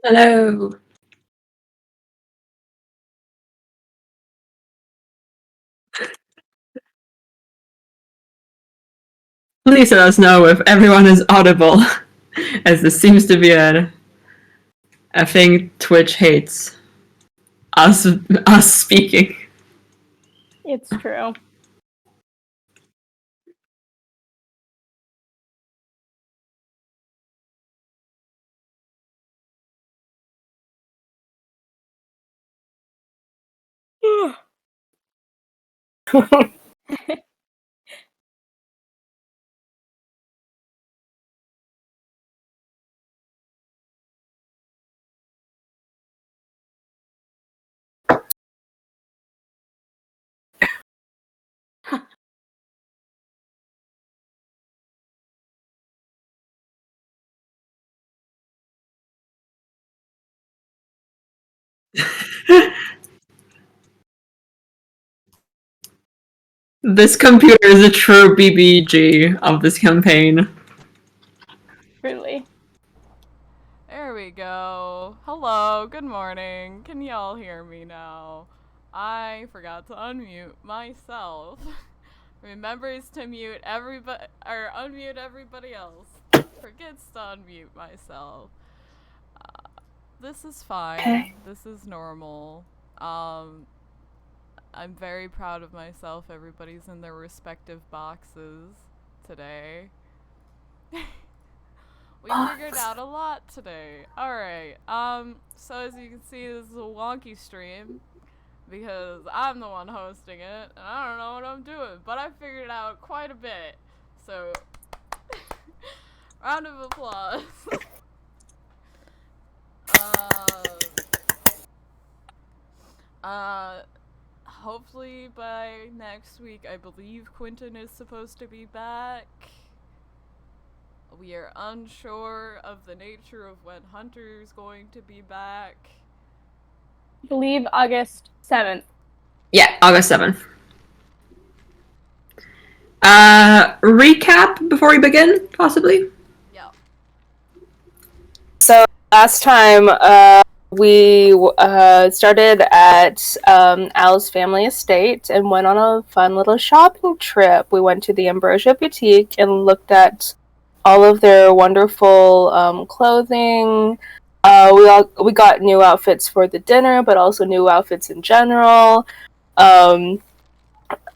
Hello. Please let us know if everyone is audible, as this seems to be a thing Twitch hates. Us speaking. It's true. This computer is a true BBG of this campaign. Truly. There we go. Hello, good morning. Can y'all hear me now? I forgot to unmute myself. Remembers to mute everybody or unmute everybody else. Forgets to unmute myself. This is fine. Okay. This is normal. I'm very proud of myself. Everybody's in their respective boxes today. We figured out a lot today. Alright, so as you can see, this is a wonky stream because I'm the one hosting it, and I don't know what I'm doing, but I figured it out quite a bit. So, round of applause. Hopefully by next week, I believe Quentin is supposed to be back. We are unsure of the nature of when Hunter is going to be back. I believe August 7th. Yeah, August 7th. Recap before we begin, possibly? Yeah. So last time, we started at Al's family estate and went on a fun little shopping trip. We went to the Ambrosia Boutique and looked at all of their wonderful clothing. We got new outfits for the dinner, but also new outfits in general.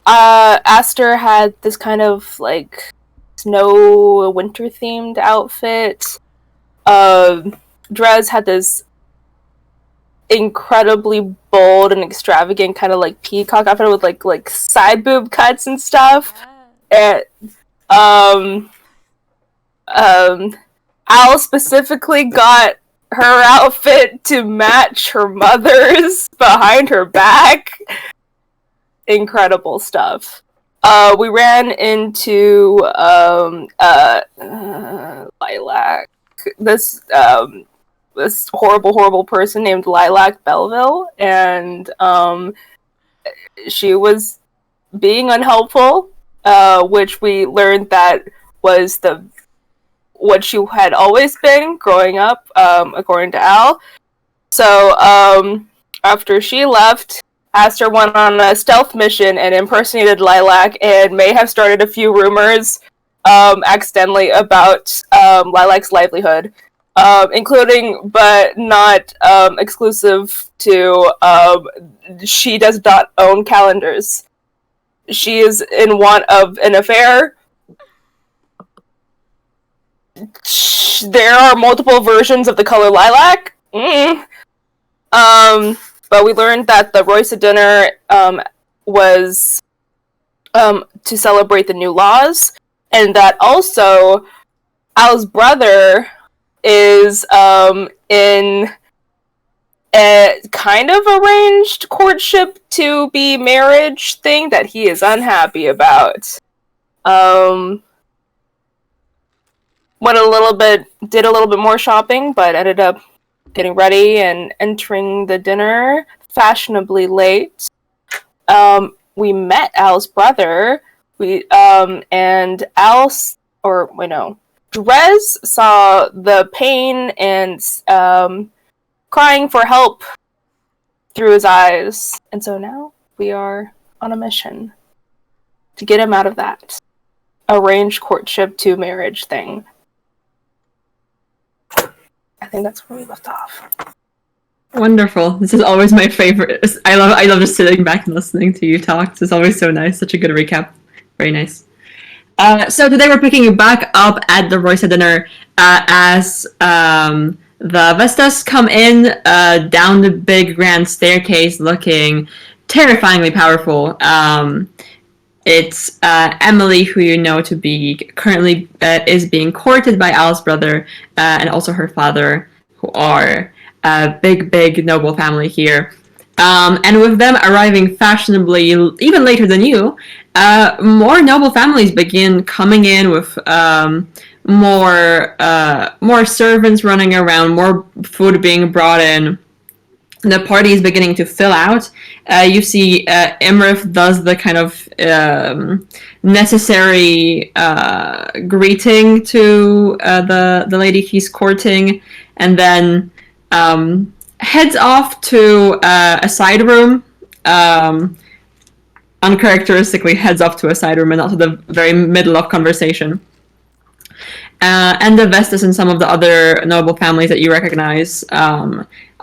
Aster had this kind of like snow winter themed outfit. Drez had this incredibly bold and extravagant kind of like peacock outfit with like side boob cuts and stuff. Yeah. And Al specifically got her outfit to match her mother's behind her back. Incredible stuff. We ran into Lilac. This horrible person named Lilac Belleville, and she was being unhelpful, which we learned that was what she had always been growing up, according to Al. So after she left, Aster went on a stealth mission and impersonated Lilac, and may have started a few rumors accidentally about Lilac's livelihood. Including, but not exclusive to, she does not own calendars. She is in want of an affair. There are multiple versions of the color lilac. But we learned that the Royce dinner was to celebrate the new laws, and that also Al's brother is in a kind of arranged courtship to be marriage thing that he is unhappy about. Did a little bit more shopping, but ended up getting ready and entering the dinner fashionably late. We met Al's brother. Drez saw the pain and crying for help through his eyes, and so now we are on a mission to get him out of that arranged courtship to marriage thing. I think that's where we left off. Wonderful. This is always my favorite. I love just sitting back and listening to you talk. It's always so nice. Such a good recap. Very nice. So today we're picking you back up at the Royce dinner as the Vestas come in down the big grand staircase looking terrifyingly powerful. It's Emily, who you know to be currently is being courted by Al's brother and also her father, who are a big noble family here. And with them arriving fashionably even later than you, more noble families begin coming in with more servants running around, more food being brought in. The party is beginning to fill out. You see Imrith does the kind of necessary greeting to the lady he's courting, and then heads off to a side room. Uncharacteristically heads off to a side room and not to the very middle of conversation. And the Vestas and some of the other noble families that you recognize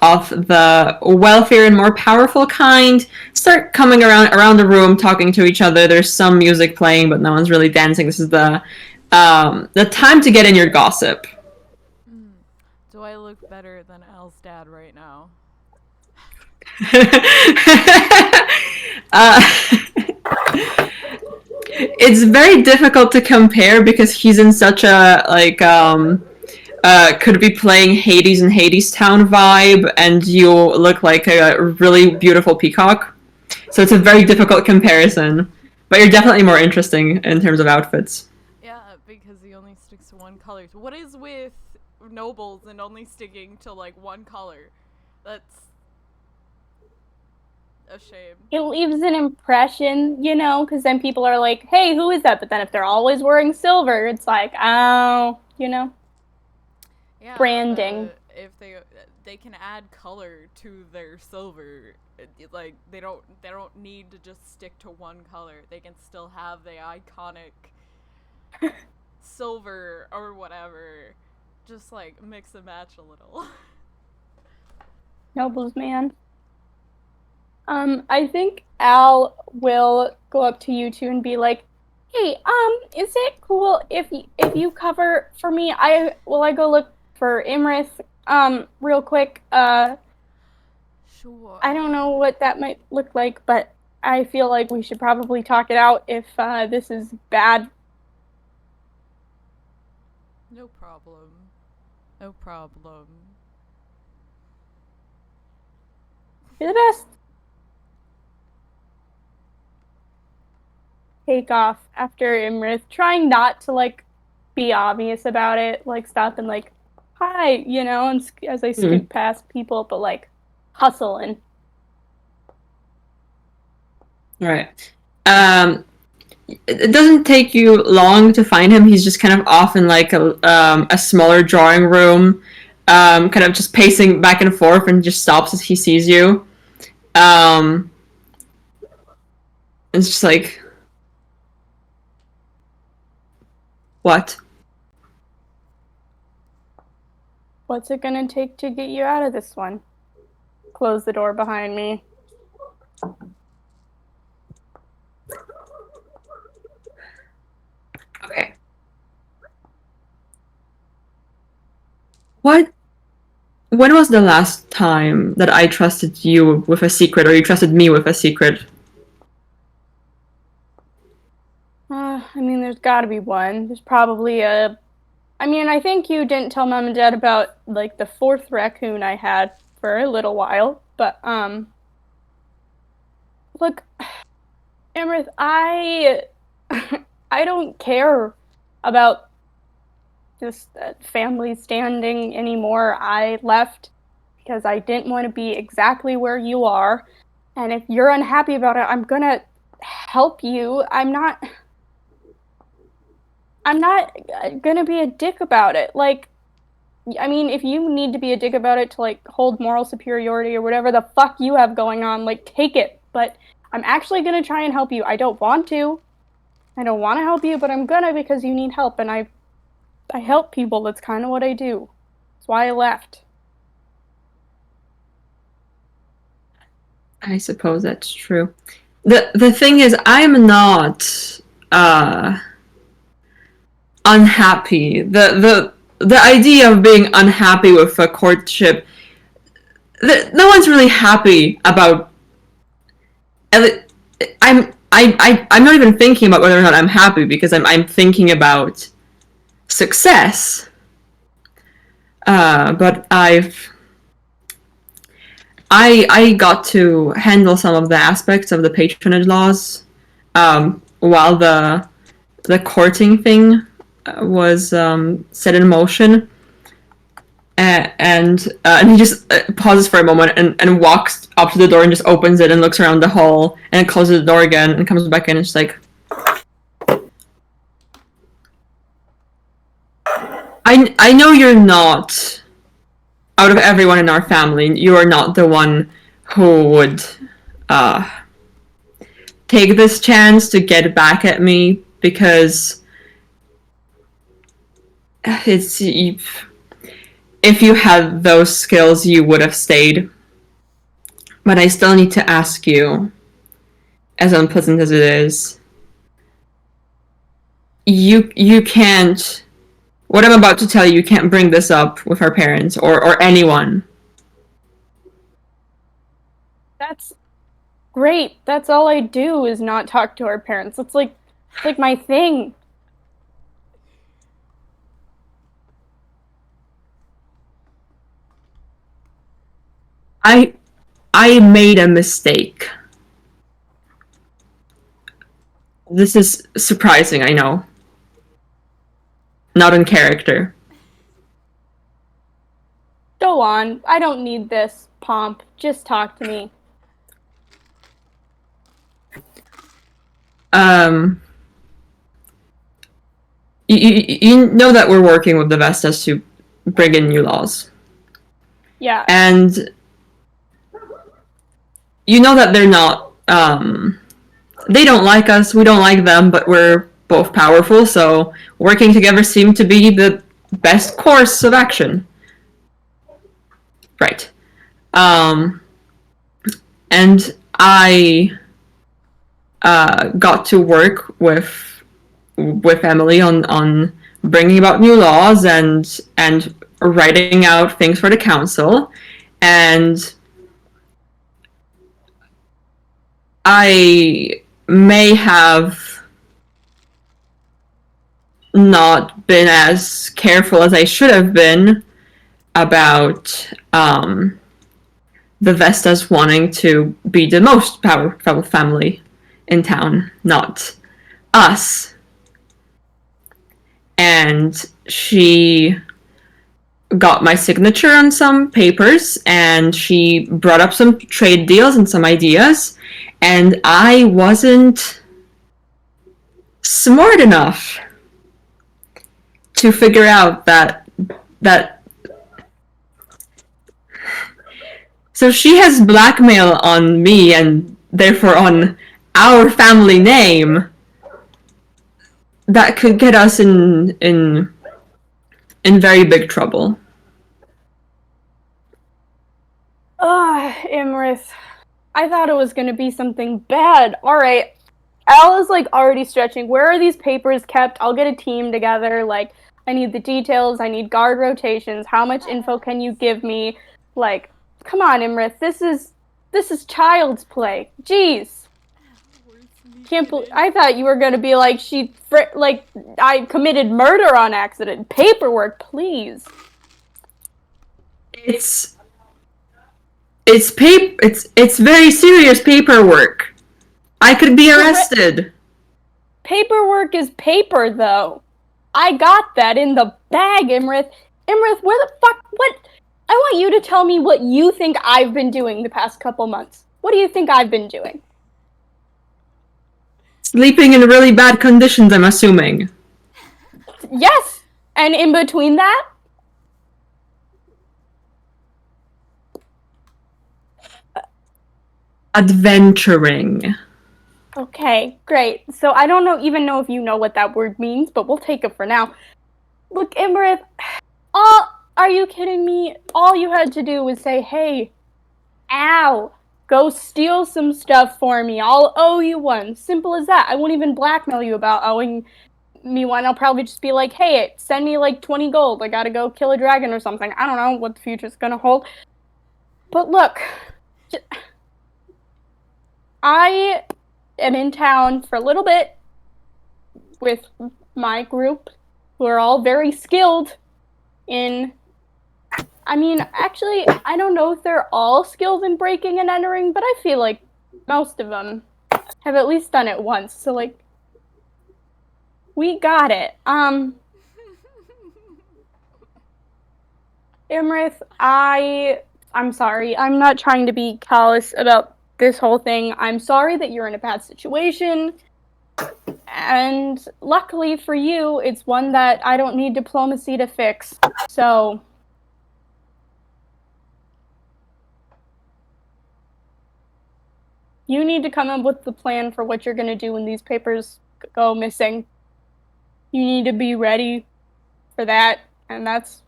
of the wealthier and more powerful kind start coming around the room, talking to each other. There's some music playing, but no one's really dancing. This is the time to get in your gossip. Do I look better than Al's dad right now? It's very difficult to compare because he's in such a could be playing Hades and Hadestown vibe, and you look like a really beautiful peacock. So it's a very difficult comparison, but you're definitely more interesting in terms of outfits. Yeah, because he only sticks to one color. What is with nobles and only sticking to like one color? That's a shame. It leaves an impression, you know, because then people are like, hey, who is that? But then if they're always wearing silver, it's like, oh, you know. Yeah, branding. If they can add color to their silver, like they don't need to just stick to one color. They can still have the iconic silver or whatever. Just like mix and match a little. Nobles, man. I think Al will go up to you two and be like, hey, is it cool if you cover for me? I go look for Imrith, real quick. Sure. I don't know what that might look like, but I feel like we should probably talk it out if this is bad. No problem. No problem. You're the best. Take off after Imrith, trying not to, like, be obvious about it, like, stop and, like, hi, you know, and as I scoot past people, but, like, hustling. Right. It doesn't take you long to find him. He's just kind of off in, like, a smaller drawing room, kind of just pacing back and forth, and just stops as he sees you. It's just like... What? What's it gonna take to get you out of this one? Close the door behind me. Okay. What? When was the last time that I trusted you with a secret, or you trusted me with a secret? I mean, there's gotta be one. There's probably a... I mean, I think you didn't tell Mom and Dad about, like, the 4th raccoon I had for a little while, but, look, Imrith, I don't care about this family standing anymore. I left because I didn't want to be exactly where you are, and if you're unhappy about it, I'm gonna help you. I'm not... I'm not gonna be a dick about it. Like, I mean, if you need to be a dick about it to, like, hold moral superiority or whatever the fuck you have going on, like, take it. But I'm actually gonna try and help you. I don't want to. I don't want to help you, but I'm gonna because you need help, and I help people. That's kind of what I do. That's why I left. I suppose that's true. The thing is, I'm not unhappy. The idea of being unhappy with a courtship, no one's really happy about. I'm not even thinking about whether or not I'm happy because I'm thinking about success. But I got to handle some of the aspects of the patronage laws while the courting thing was set in motion. And he just pauses for a moment and walks up to the door and just opens it and looks around the hall and closes the door again and comes back in and just like, I know you're not, out of everyone in our family, you are not the one who would take this chance to get back at me because it's... If you had those skills, you would have stayed. But I still need to ask you, as unpleasant as it is, you can't... What I'm about to tell you can't bring this up with our parents or anyone. That's great. That's all I do is not talk to our parents. It's like my thing. I made a mistake. This is surprising, I know. Not in character. Go on. I don't need this pomp. Just talk to me. You know that we're working with the Vestas to bring in new laws. Yeah. And you know that they're not, they don't like us, we don't like them, but we're both powerful, so working together seemed to be the best course of action. Right. And I got to work with Emily on bringing about new laws and writing out things for the council, and I may have not been as careful as I should have been about the Vestas wanting to be the most powerful family in town, not us. And she got my signature on some papers, and she brought up some trade deals and some ideas, and I wasn't smart enough to figure out that so she has blackmail on me and therefore on our family name that could get us in very big trouble. Imrith. I thought it was gonna be something bad. Alright. Al is like already stretching. Where are these papers kept? I'll get a team together. Like, I need the details, I need guard rotations, how much info can you give me? Like, come on, Imrith, this is child's play. Jeez. Can't believe I thought you were gonna be like I committed murder on accident. Paperwork, please. It's very serious paperwork. I could be arrested. Paperwork is paper, though. I got that in the bag, Imrith. Imrith, where the fuck? What? I want you to tell me what you think I've been doing the past couple months. What do you think I've been doing? Sleeping in really bad conditions, I'm assuming. Yes! And in between that, adventuring. okay, great. So I don't even know if you know what that word means, but we'll take it for now. Look, Imarith, are you kidding me? All you had to do was say, hey, Al, go steal some stuff for me. I'll owe you one. Simple as that. I won't even blackmail you about owing me one. I'll probably just be like, hey, send me like 20 gold. I gotta go kill a dragon or something. I don't know what the future's gonna hold. But look, I am in town for a little bit with my group, who are all very skilled in... I mean, actually, I don't know if they're all skilled in breaking and entering, but I feel like most of them have at least done it once. So, like, we got it. Imarith, I'm sorry. I'm not trying to be callous about this whole thing. I'm sorry that you're in a bad situation. And luckily for you, it's one that I don't need diplomacy to fix. So... you need to come up with the plan for what you're going to do when these papers go missing. You need to be ready for that, and that's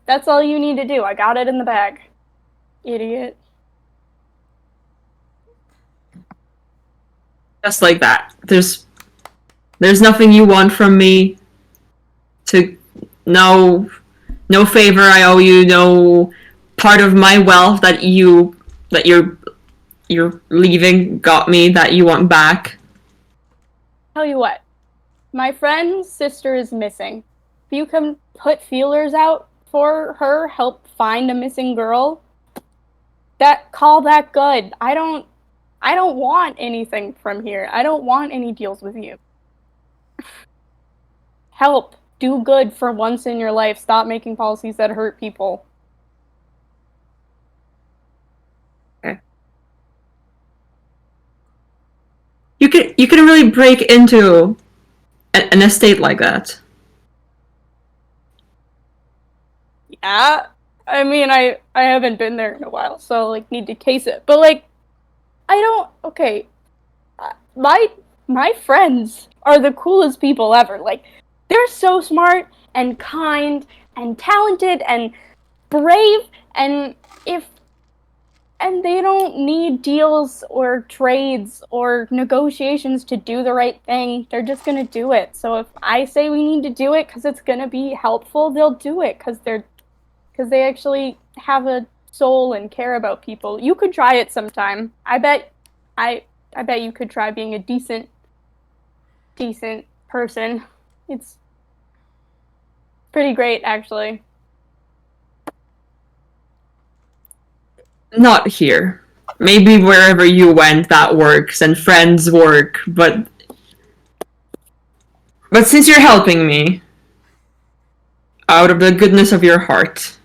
that's all you need to do. I got it in the bag. Idiot. Just like that. There's nothing you want from me. No favor I owe you. No part of my wealth that you're leaving got me that you want back. Tell you what, my friend's sister is missing. If you can put feelers out for her, help find a missing girl, call that good. I don't want anything from here. I don't want any deals with you. Help. Do good for once in your life. Stop making policies that hurt people. You can really break into an estate like that. Yeah, I mean, I haven't been there in a while, so like need to case it. But like, okay, my friends are the coolest people ever. Like, they're so smart and kind and talented and brave, and they don't need deals or trades or negotiations to do the right thing. They're just gonna do it. So if I say we need to do it because it's gonna be helpful, they'll do it because they actually have a soul and care about people. You could try it sometime. I bet you could try being a decent person. It's pretty great, actually. Not here. Maybe wherever you went that works and friends work, but since you're helping me out of the goodness of your heart,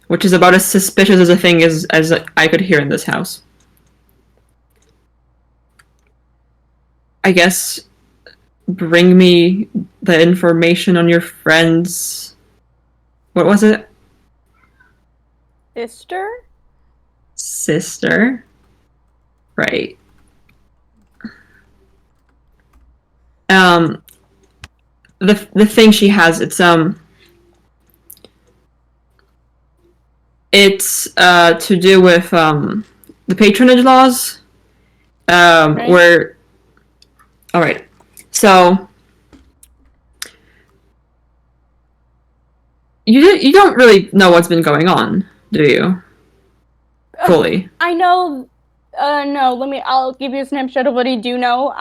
which is about as suspicious as a thing as I could hear in this house, I guess bring me the information on your friends. What was it? Sister? Right. The thing she has, it's to do with the patronage laws. Right. Where alright. So you don't really know what's been going on, do you? Fully. I know. No, I'll give you a snapshot of what I do know.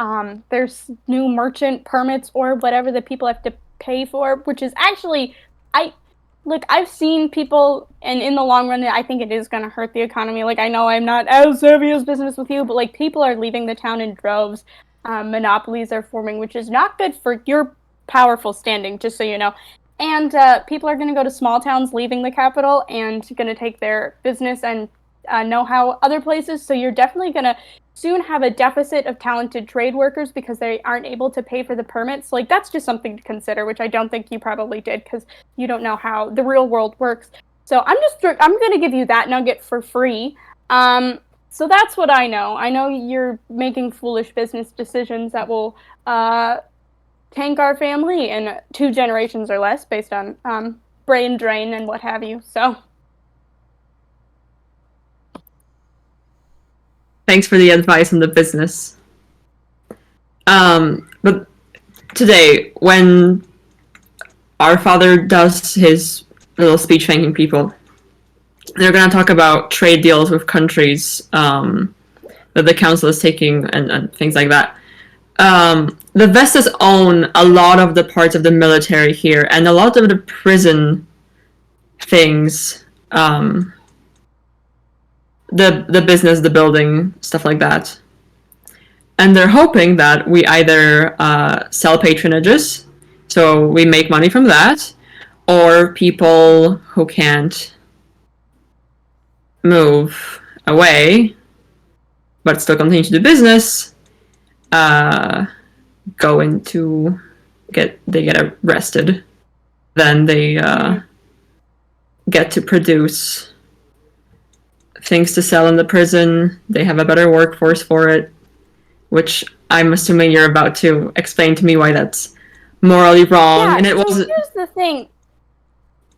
There's new merchant permits or whatever that people have to pay for, which is actually, I've seen people, and in the long run, I think it is going to hurt the economy. Like, I know I'm not as savvy as business with you, but, like, people are leaving the town in droves. Monopolies are forming, which is not good for your powerful standing, just so you know. And people are going to go to small towns leaving the capital and going to take their business and know-how other places. So you're definitely going to soon have a deficit of talented trade workers because they aren't able to pay for the permits. Like, that's just something to consider, which I don't think you probably did because you don't know how the real world works. So I'm going to give you that nugget for free. So that's what I know. I know you're making foolish business decisions that will tank our family in 2 generations or less based on brain drain and what have you. So Thanks for the advice on the business. But today, when our father does his little speech thanking people, they're going to talk about trade deals with countries that the council is taking and things like that. The Vestas own a lot of the parts of the military here and a lot of the prison things. The business, the building, stuff like that. And they're hoping that we either sell patronages, so we make money from that, or people who can't move away but still continue to do business go into get arrested. Then they get to produce things to sell in the prison. They have a better workforce for it, which I'm assuming you're about to explain to me why that's morally wrong. yeah, And it so was here's the thing.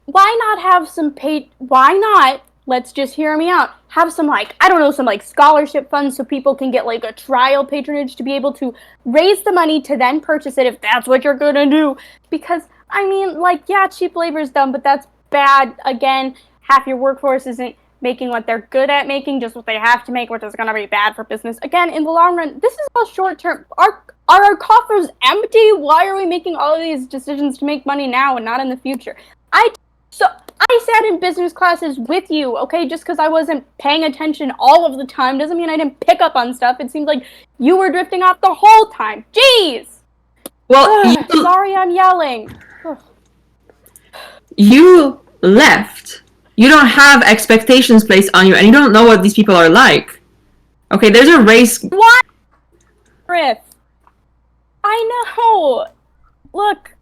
Why not have some why not, let's just hear me out, have some, like, I don't know, some, like, scholarship funds so people can get, like, a trial patronage to be able to raise the money to then purchase it if that's what you're gonna do. Because, I mean, like, yeah, cheap labor is dumb, but that's bad. Again, half your workforce isn't making what they're good at making, just what they have to make, which is gonna be bad for business. Again, in the long run, this is all short term. Are our coffers empty? Why are we making all of these decisions to make money now and not in the future? I sat in business classes with you, okay? Just because I wasn't paying attention all of the time doesn't mean I didn't pick up on stuff. It seems like you were drifting off the whole time. Jeez! well, Sorry, I'm yelling. Ugh. you left. You don't have expectations placed on you, and you don't know what these people are like. Okay, there's a race. What? Griff. I know. Look,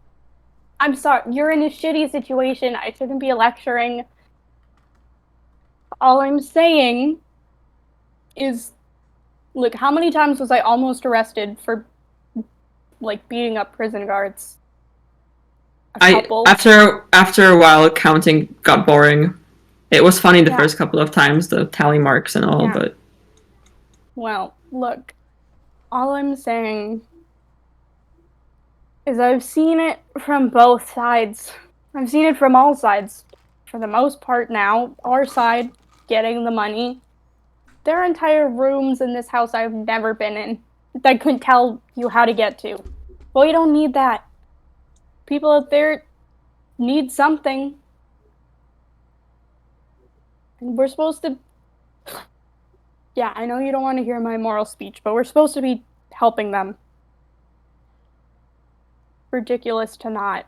I'm sorry. You're in a shitty situation. I shouldn't be lecturing. All I'm saying is, look, how many times was I almost arrested for, like, beating up prison guards? A couple. After a while, counting got boring. It was funny the Yeah. first couple of times, the tally marks and all, Yeah. but Well, look, all I'm saying is I've seen it from both sides. I've seen it from all sides. For the most part now, our side getting the money. There are entire rooms in this house I've never been in that I couldn't tell you how to get to. Well, you don't need that. People out there need something. And we're supposed to... Yeah, I know you don't want to hear my moral speech, but we're supposed to be helping them. Ridiculous to not.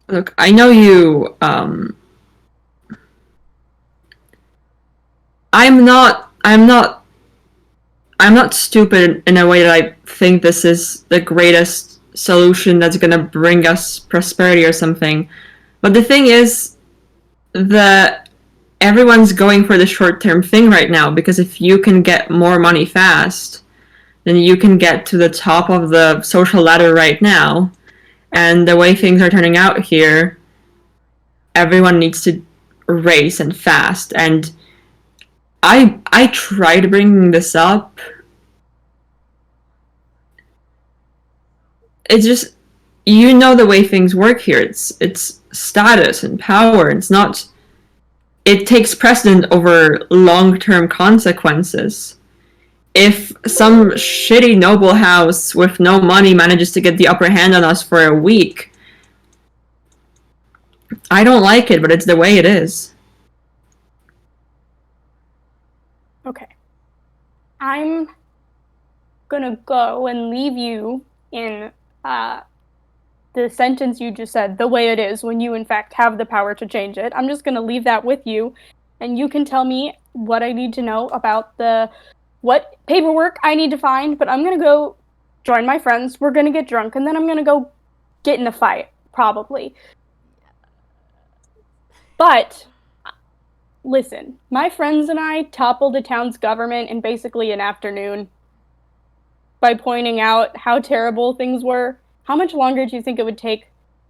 look, I know you. I'm not stupid in a way that I think this is the greatest solution that's gonna bring us prosperity or something. But the thing is that everyone's going for the short-term thing right now, because if you can get more money fast, then you can get to the top of the social ladder right now. And the way things are turning out here, everyone needs to race and fast. And I tried bringing this up. It's just, you know, the way things work here. It's status and power. It's not. It takes precedent over long-term consequences. If some shitty noble house with no money manages to get the upper hand on us for a week, I don't like it, but it's the way it is. Okay. I'm gonna go and leave you in the sentence you just said the way it is when you in fact have the power to change it. I'm just going to leave that with you, and you can tell me what I need to know about what paperwork I need to find, but I'm going to go join my friends. We're going to get drunk, and then I'm going to go get in a fight, probably. But listen, my friends and I toppled the town's government in basically an afternoon by pointing out how terrible things were. How much longer do you think it would take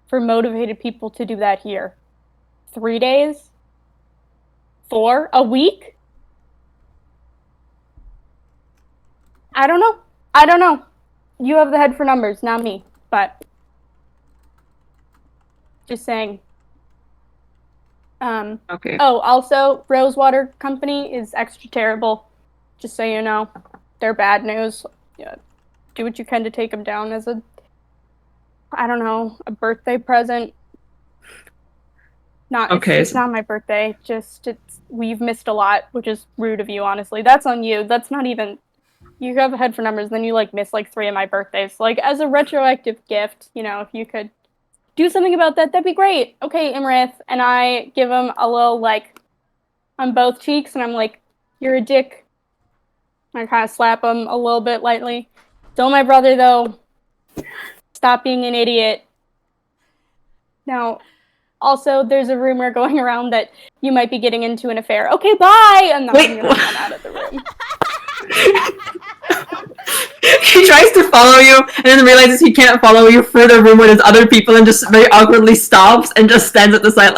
for motivated people to do that here? 3 days? 4? A week? I don't know. You have the head for numbers, not me. But just saying. Okay. Oh, also, Rosewater Company is extra terrible. Just so you know. They're bad news. Yeah. Do what you can to take them down as a birthday present. Okay, It's not my birthday. We've missed a lot, which is rude of you, honestly. That's on you. That's not even... You have a head for numbers, then you, miss, 3 of my birthdays. As a retroactive gift, if you could do something about that, that'd be great. Okay, Imrith. And I give him a little, on both cheeks, and I'm like, you're a dick. I kind of slap him a little bit lightly. Still my brother, though. Stop being an idiot. Now, also, there's a rumor going around that you might be getting into an affair. Okay, bye! And then I'm gonna run out of the room. He tries to follow you and then realizes he can't follow you through the room with his other people and just very awkwardly stops and just stands at the side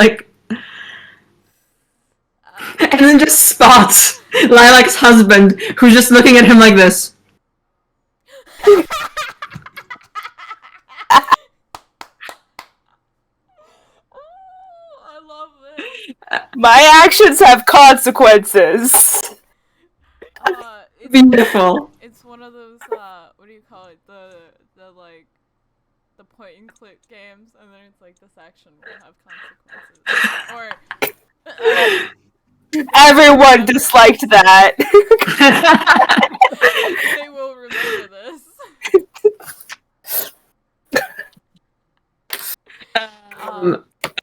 and then just spots Lilac's husband, who's just looking at him like this. I love this. My actions have consequences. It's, Beautiful. It's one of those, what do you call it? The point and click games, and then it's like, this action will have consequences. Or, Everyone disliked that. they will remember this.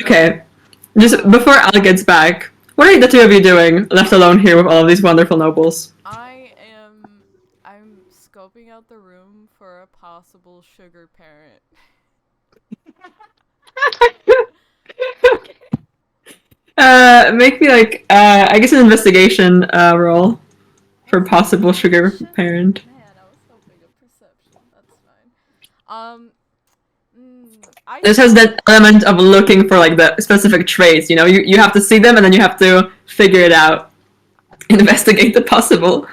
Okay. Just before Al gets back, what are the two of you doing, left alone here with all of these wonderful nobles? I'm scoping out the room for a possible sugar parent. Make me I guess an investigation roll for possible sugar parent. Man, I was hoping a perception. That's fine. This has that element of looking for the specific traits. You have to see them and then you have to figure it out, investigate the possible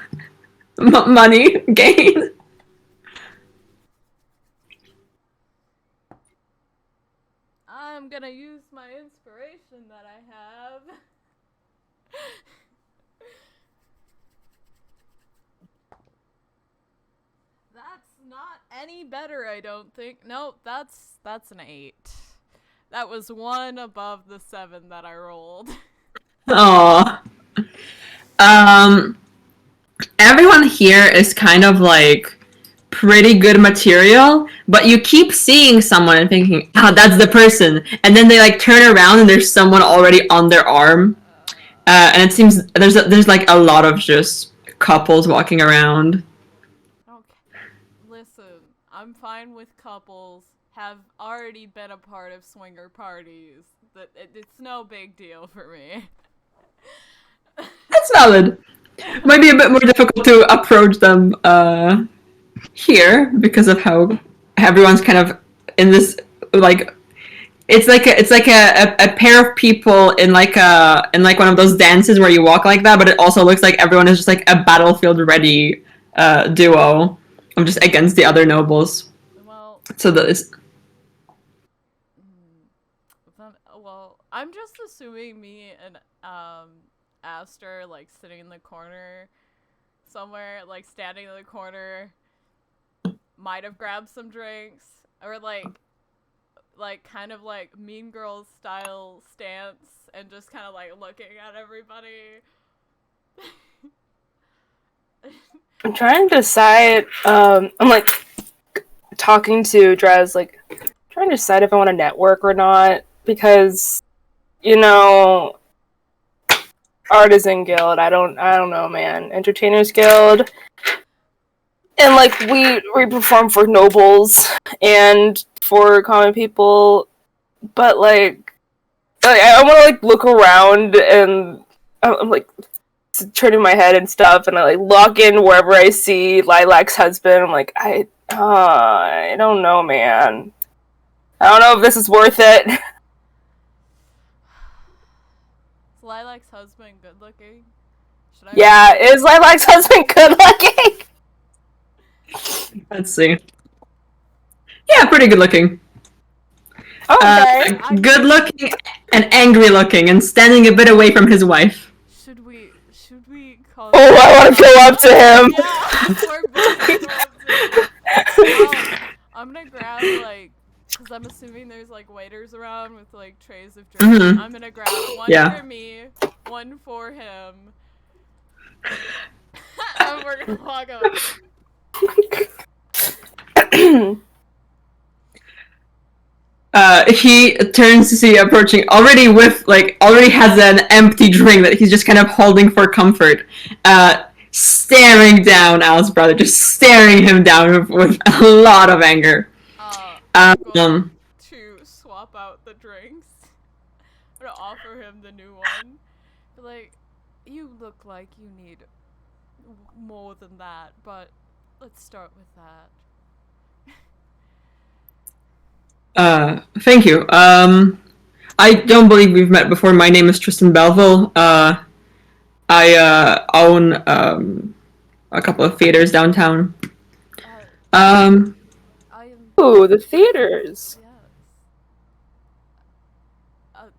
money gain. I'm gonna use my inspiration that I have. That's not any better, I don't think. Nope, that's an 8. That was 1 above the 7 that I rolled. Aww. Everyone here is kind of pretty good material, but you keep seeing someone and thinking, that's the person, and then they turn around and there's someone already on their arm, and it seems there's a lot of just couples walking around. Okay, listen, I'm fine with couples, have already been a part of swinger parties, it's no big deal for me. That's valid. Might be a bit more difficult to approach them here because of how everyone's kind of in this it's like a pair of people in one of those dances where you walk like that, but it also looks like everyone is just a battlefield ready duo of just against the other nobles. Well, so that is I'm just assuming me and Aster sitting in the corner somewhere, standing in the corner, might have grabbed some drinks, or kind of Mean Girls style stance, and just kind of looking at everybody. I'm trying to decide. I'm talking to Draz, trying trying to decide if I want to network or not, because, you know, Artisan Guild, I don't know, man. Entertainers Guild, and like we perform for nobles and for common people, but like I want to like look around, and I'm like turning my head and stuff, and I like log in wherever I see Lilac's husband. I'm like, I don't know, man. I don't know if this is worth it. Is Lilac's husband good looking? Yeah, is Lilac's husband good looking? Let's see. Yeah, pretty good looking. Okay. Good looking and angry looking, and standing a bit away from his wife. Should we call? Oh, I want to go up to him. Yeah, we're both gonna go up to him. I'm gonna grab like, cause I'm assuming there's like waiters around with like trays of drinks. Mhm. I'm gonna grab one for me, one for him, and we're gonna walk up. He turns to see you approaching, already has an empty drink that he's just kind of holding for comfort. Staring down Al's brother, just staring him down with a lot of anger. I'm going to swap out the drinks. I'm gonna offer him the new one. Like, you look like you need more than that, but let's start with that. Thank you. I don't believe we've met before. My name is Tristan Belville. I own a couple of theaters downtown. I am. Ooh, the theaters. Yes.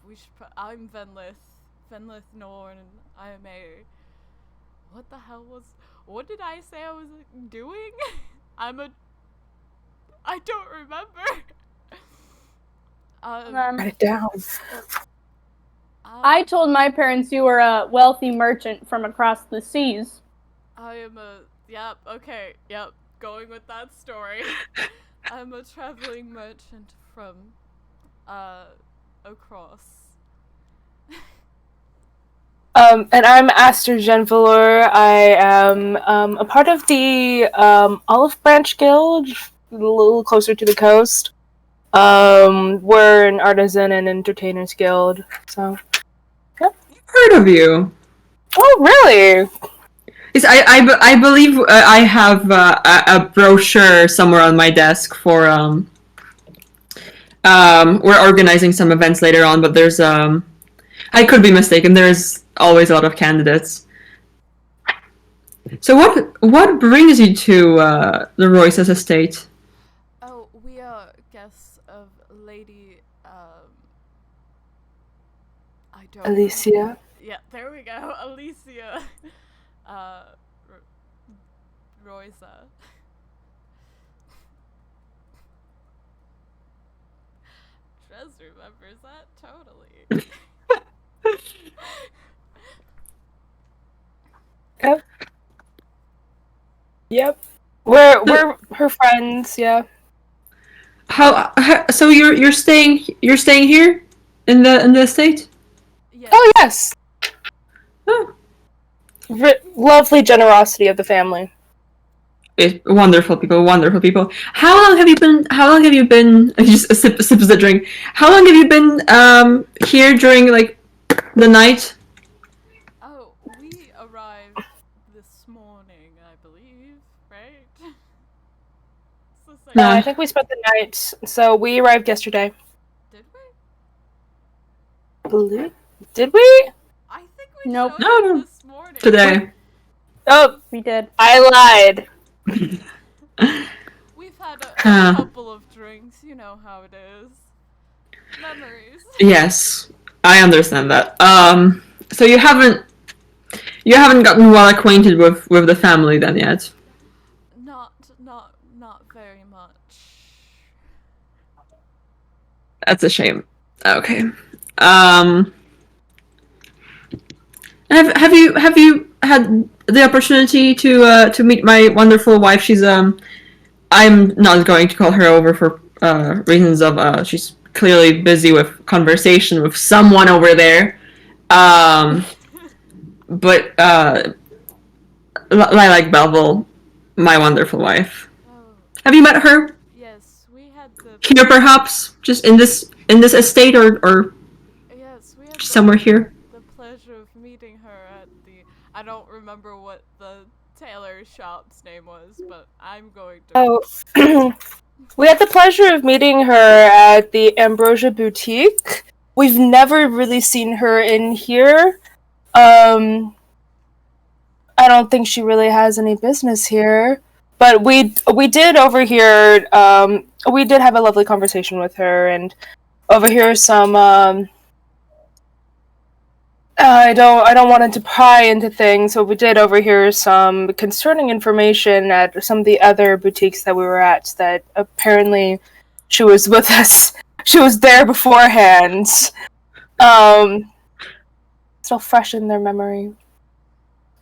We should I'm Venlith Norn, and I am a. What the hell was? What did I say I was doing? I don't remember. Write it down. I told my parents you were a wealthy merchant from across the seas. I am a. Yep. Okay. Yep. Going with that story. I'm a traveling merchant from across. And I'm Aster Genvalor. I am a part of the Olive Branch Guild, a little closer to the coast. We're an artisan and entertainers guild, so. Yep. Heard of you? Oh, really? Yes, I believe I have a brochure somewhere on my desk for we're organizing some events later on, but there's I could be mistaken. There's always a lot of candidates. So what brings you to the Royce's estate? Oh, we are guests of Lady. I don't. Alicia. Yeah, there we go, Alicia. Royza. Trez remembers that totally. Yep. We're her friends. Yeah. How so you're staying here in the estate? Yes. Oh yes. Oh. Lovely generosity of the family. Wonderful people. How long have you been just sips the drink? How long have you been here during like the night? Oh, we arrived this morning, I believe, right? No, I think we spent the night. So we arrived yesterday. Did we? Did we? I think we Nope. showed up No. this morning. Today. Oh, We did. I lied. We've had a couple of drinks, you know how it is. Memories. Yes, I understand that. So you haven't gotten well acquainted with the family then yet? Not very much. That's a shame. Okay. Have you had the opportunity to meet my wonderful wife? She's I'm not going to call her over reasons of she's clearly busy with conversation with someone over there. But Lilac Belville, my wonderful wife. Oh, Have you met her yes, we had the here, perhaps, just in this estate, or yes, we had the, somewhere here? the pleasure of meeting her at the. I don't remember what the tailor shop's name was, but I'm going to. Oh, we had the pleasure of meeting her at the Ambrosia Boutique. We've never really seen her in here. I don't think she really has any business here. But we did overhear, we did have a lovely conversation with her and overhear some, I don't want to pry into things, but we did overhear some concerning information at some of the other boutiques that we were at, that apparently she was with us. She was there beforehand. Still fresh in their memory.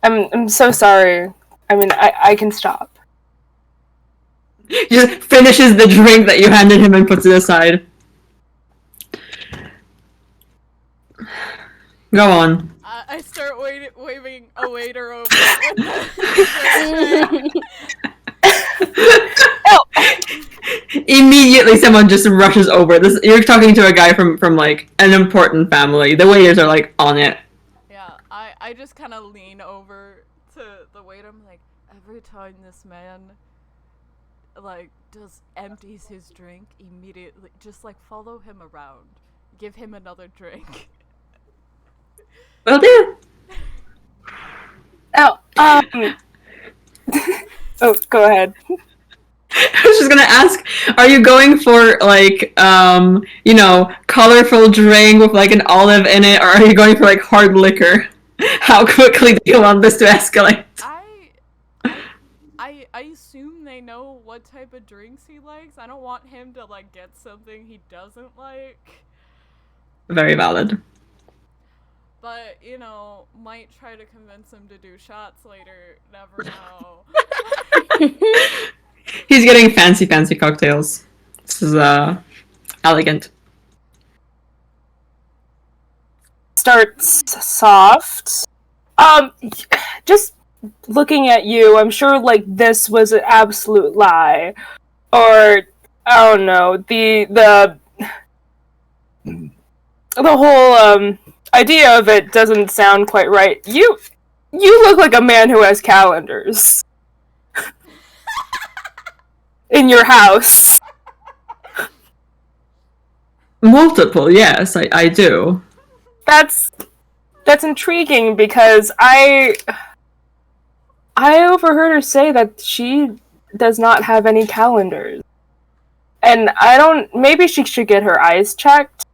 I'm so sorry. I mean, I can stop. He just finishes the drink that you handed him and puts it aside. Go on. I start waving a waiter over with the Immediately, someone just rushes over. You're talking to a guy from like an important family. The waiters are like on it. Yeah, I just kind of lean over to the waiter. I'm like, every time this man like empties his drink, immediately just like follow him around, give him another drink. Will do. Oh, oh, go ahead. I was just gonna ask, are you going for like colorful drink with like an olive in it, or are you going for like hard liquor? How quickly do you want this to escalate? I assume they know what type of drinks he likes. I don't want him to like get something he doesn't like. Very valid. But, might try to convince him to do shots later. Never know. He's getting fancy cocktails. This is elegant. Starts soft. Just looking at you, I'm sure like this was an absolute lie, or I don't know, the whole idea of it doesn't sound quite right. You look like a man who has calendars in your house. Multiple, yes, I do. That's intriguing because I overheard her say that she does not have any calendars. And maybe she should get her eyes checked.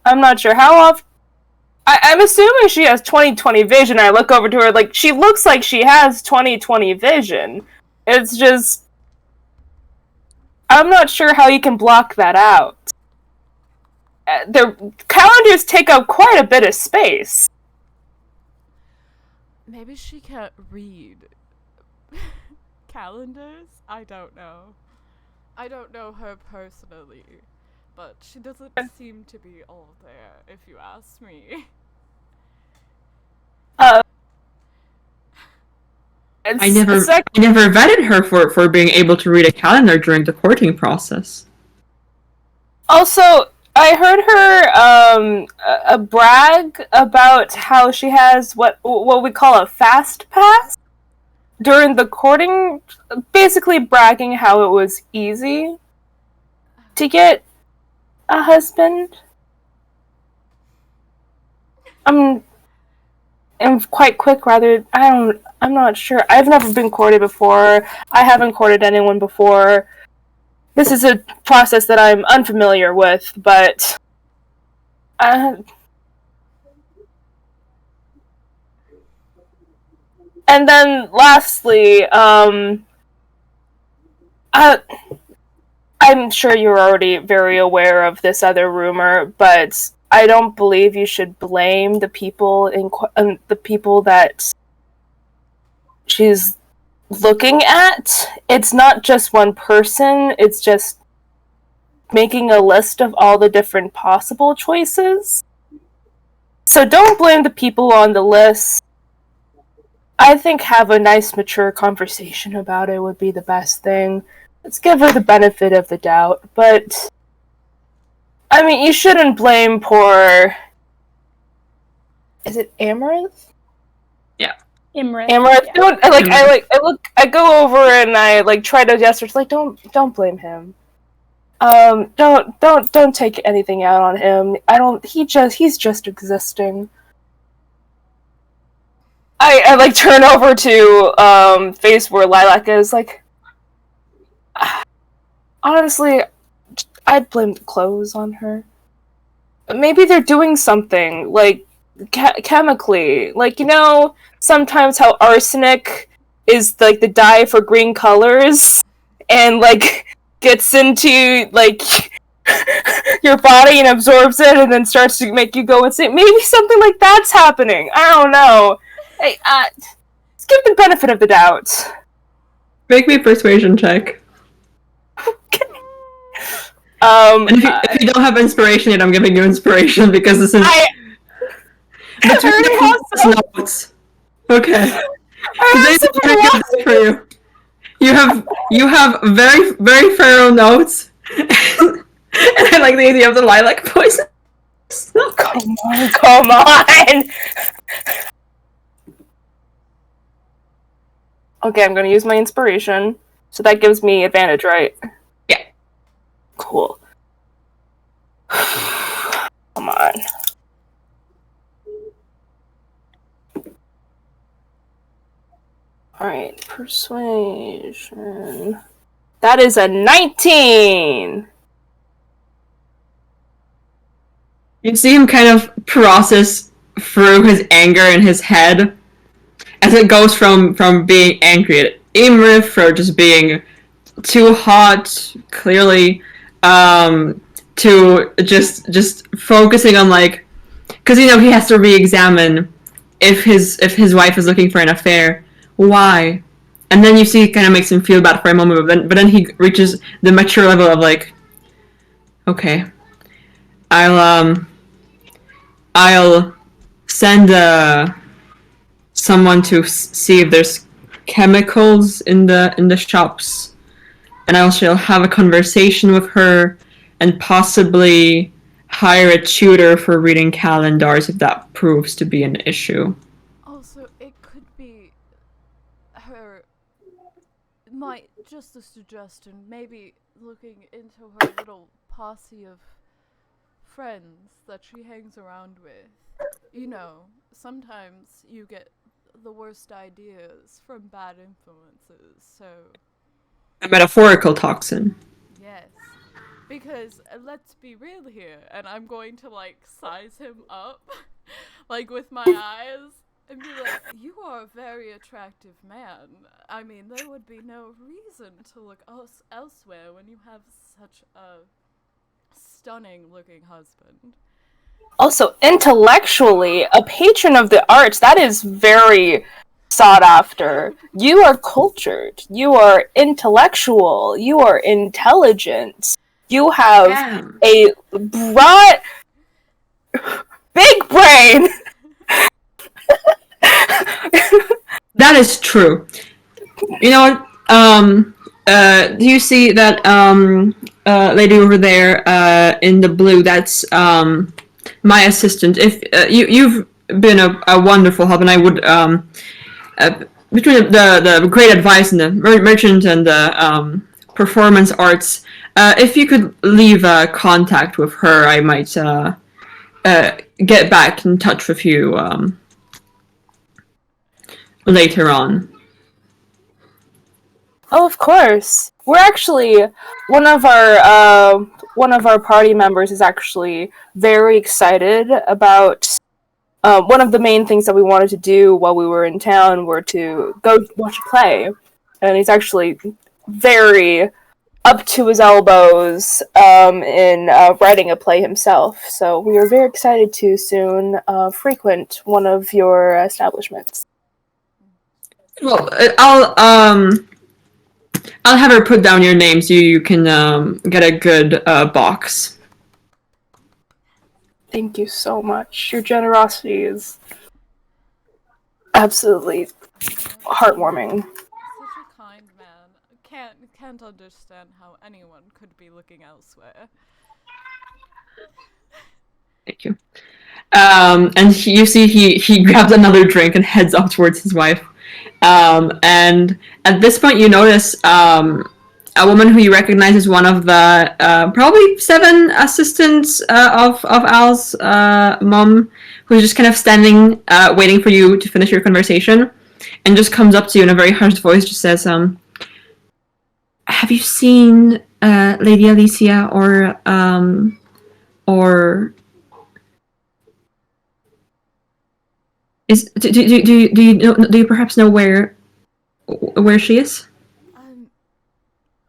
I'm not sure how often. I'm assuming she has 20/20 vision. I look over to her like, she looks like she has 20/20 vision. It's just, I'm not sure how you can block that out. Their calendars take up quite a bit of space. Maybe she can't read calendars? I don't know. I don't know her personally, but she doesn't seem to be all there, if you ask me. I never vetted her for being able to read a calendar during the courting process. Also, I heard her brag about how she has what we call a fast pass during the courting, basically bragging how it was easy to get a husband. I'm quite quick, rather. I'm not sure. I've never been courted before. I haven't courted anyone before. This is a process that I'm unfamiliar with, but and then lastly, I'm sure you're already very aware of this other rumor, but I don't believe you should blame the people the people that she's looking at. It's not just one person, it's just making a list of all the different possible choices. So don't blame the people on the list. I think have a nice, mature conversation about it would be the best thing. Let's give her the benefit of the doubt, but I mean, you shouldn't blame poor. Is it Amaranth? Imran. Amaranth. Yeah. Don't I go over and I like try to gesture. It's like don't blame him. Don't take anything out on him. He's just existing. I like turn over to face where Lilac is like. Honestly, I'd blame the clothes on her. Maybe they're doing something like chemically, like sometimes how arsenic is like the dye for green colors, and like gets into like your body and absorbs it, and then starts to make you go insane. Maybe something like that's happening. I don't know. Hey, let's give the benefit of the doubt. Make me a persuasion check. Okay. And if you don't have inspiration yet, I'm giving you inspiration because this is between already the have some. notes. Okay. I Today's have very good for you. You have very, very thorough notes. And I like the idea of the lilac poison. Come on! Okay, I'm gonna use my inspiration. So that gives me advantage, right? Yeah. Cool. Come on. Alright, persuasion. That is a 19! You see him kind of process through his anger in his head as it goes from being angry at Imrith for just being too hot, clearly, to just focusing on like, because he has to re-examine if his wife is looking for an affair. Why? And then you see it kind of makes him feel bad for a moment, but then he reaches the mature level of like, okay, I'll send someone to see if there's chemicals in the shops, and I shall have a conversation with her and possibly hire a tutor for reading calendars if that proves to be an issue. Also, it could be her. Just a suggestion, maybe looking into her little posse of friends that she hangs around with. Sometimes you get the worst ideas from bad influences, so... A metaphorical toxin. Yes. Because, let's be real here, and I'm going to, size him up, with my eyes, and be like, you are a very attractive man. I mean, there would be no reason to look elsewhere when you have such a stunning-looking husband. Also, intellectually, a patron of the arts, that is very sought after. You are cultured. You are intellectual. You are intelligent. You have a broad, big brain. That is true. You know what? Do you see that lady over there in the blue? That's my assistant. If you've been a wonderful help, and I would between the great advice and the merchant and the performance arts, if you could leave a contact with her, I might get back in touch with you later on. Oh, of course. We're actually one of our party members is actually very excited about one of the main things that we wanted to do while we were in town were to go watch a play, and he's actually very up to his elbows in writing a play himself. So we are very excited to soon frequent one of your establishments. Well, I'll have her put down your name so you can get a good box. Thank you so much. Your generosity is absolutely heartwarming. Such a kind man. Can't understand how anyone could be looking elsewhere. Thank you. And you see he grabs another drink and heads up towards his wife. And at this point, you notice a woman who you recognize as one of the probably 7 assistants of Al's mom, who's just kind of standing, waiting for you to finish your conversation, and just comes up to you in a very hushed voice, just says, "Have you seen Lady Alicia or do you perhaps know where she is?"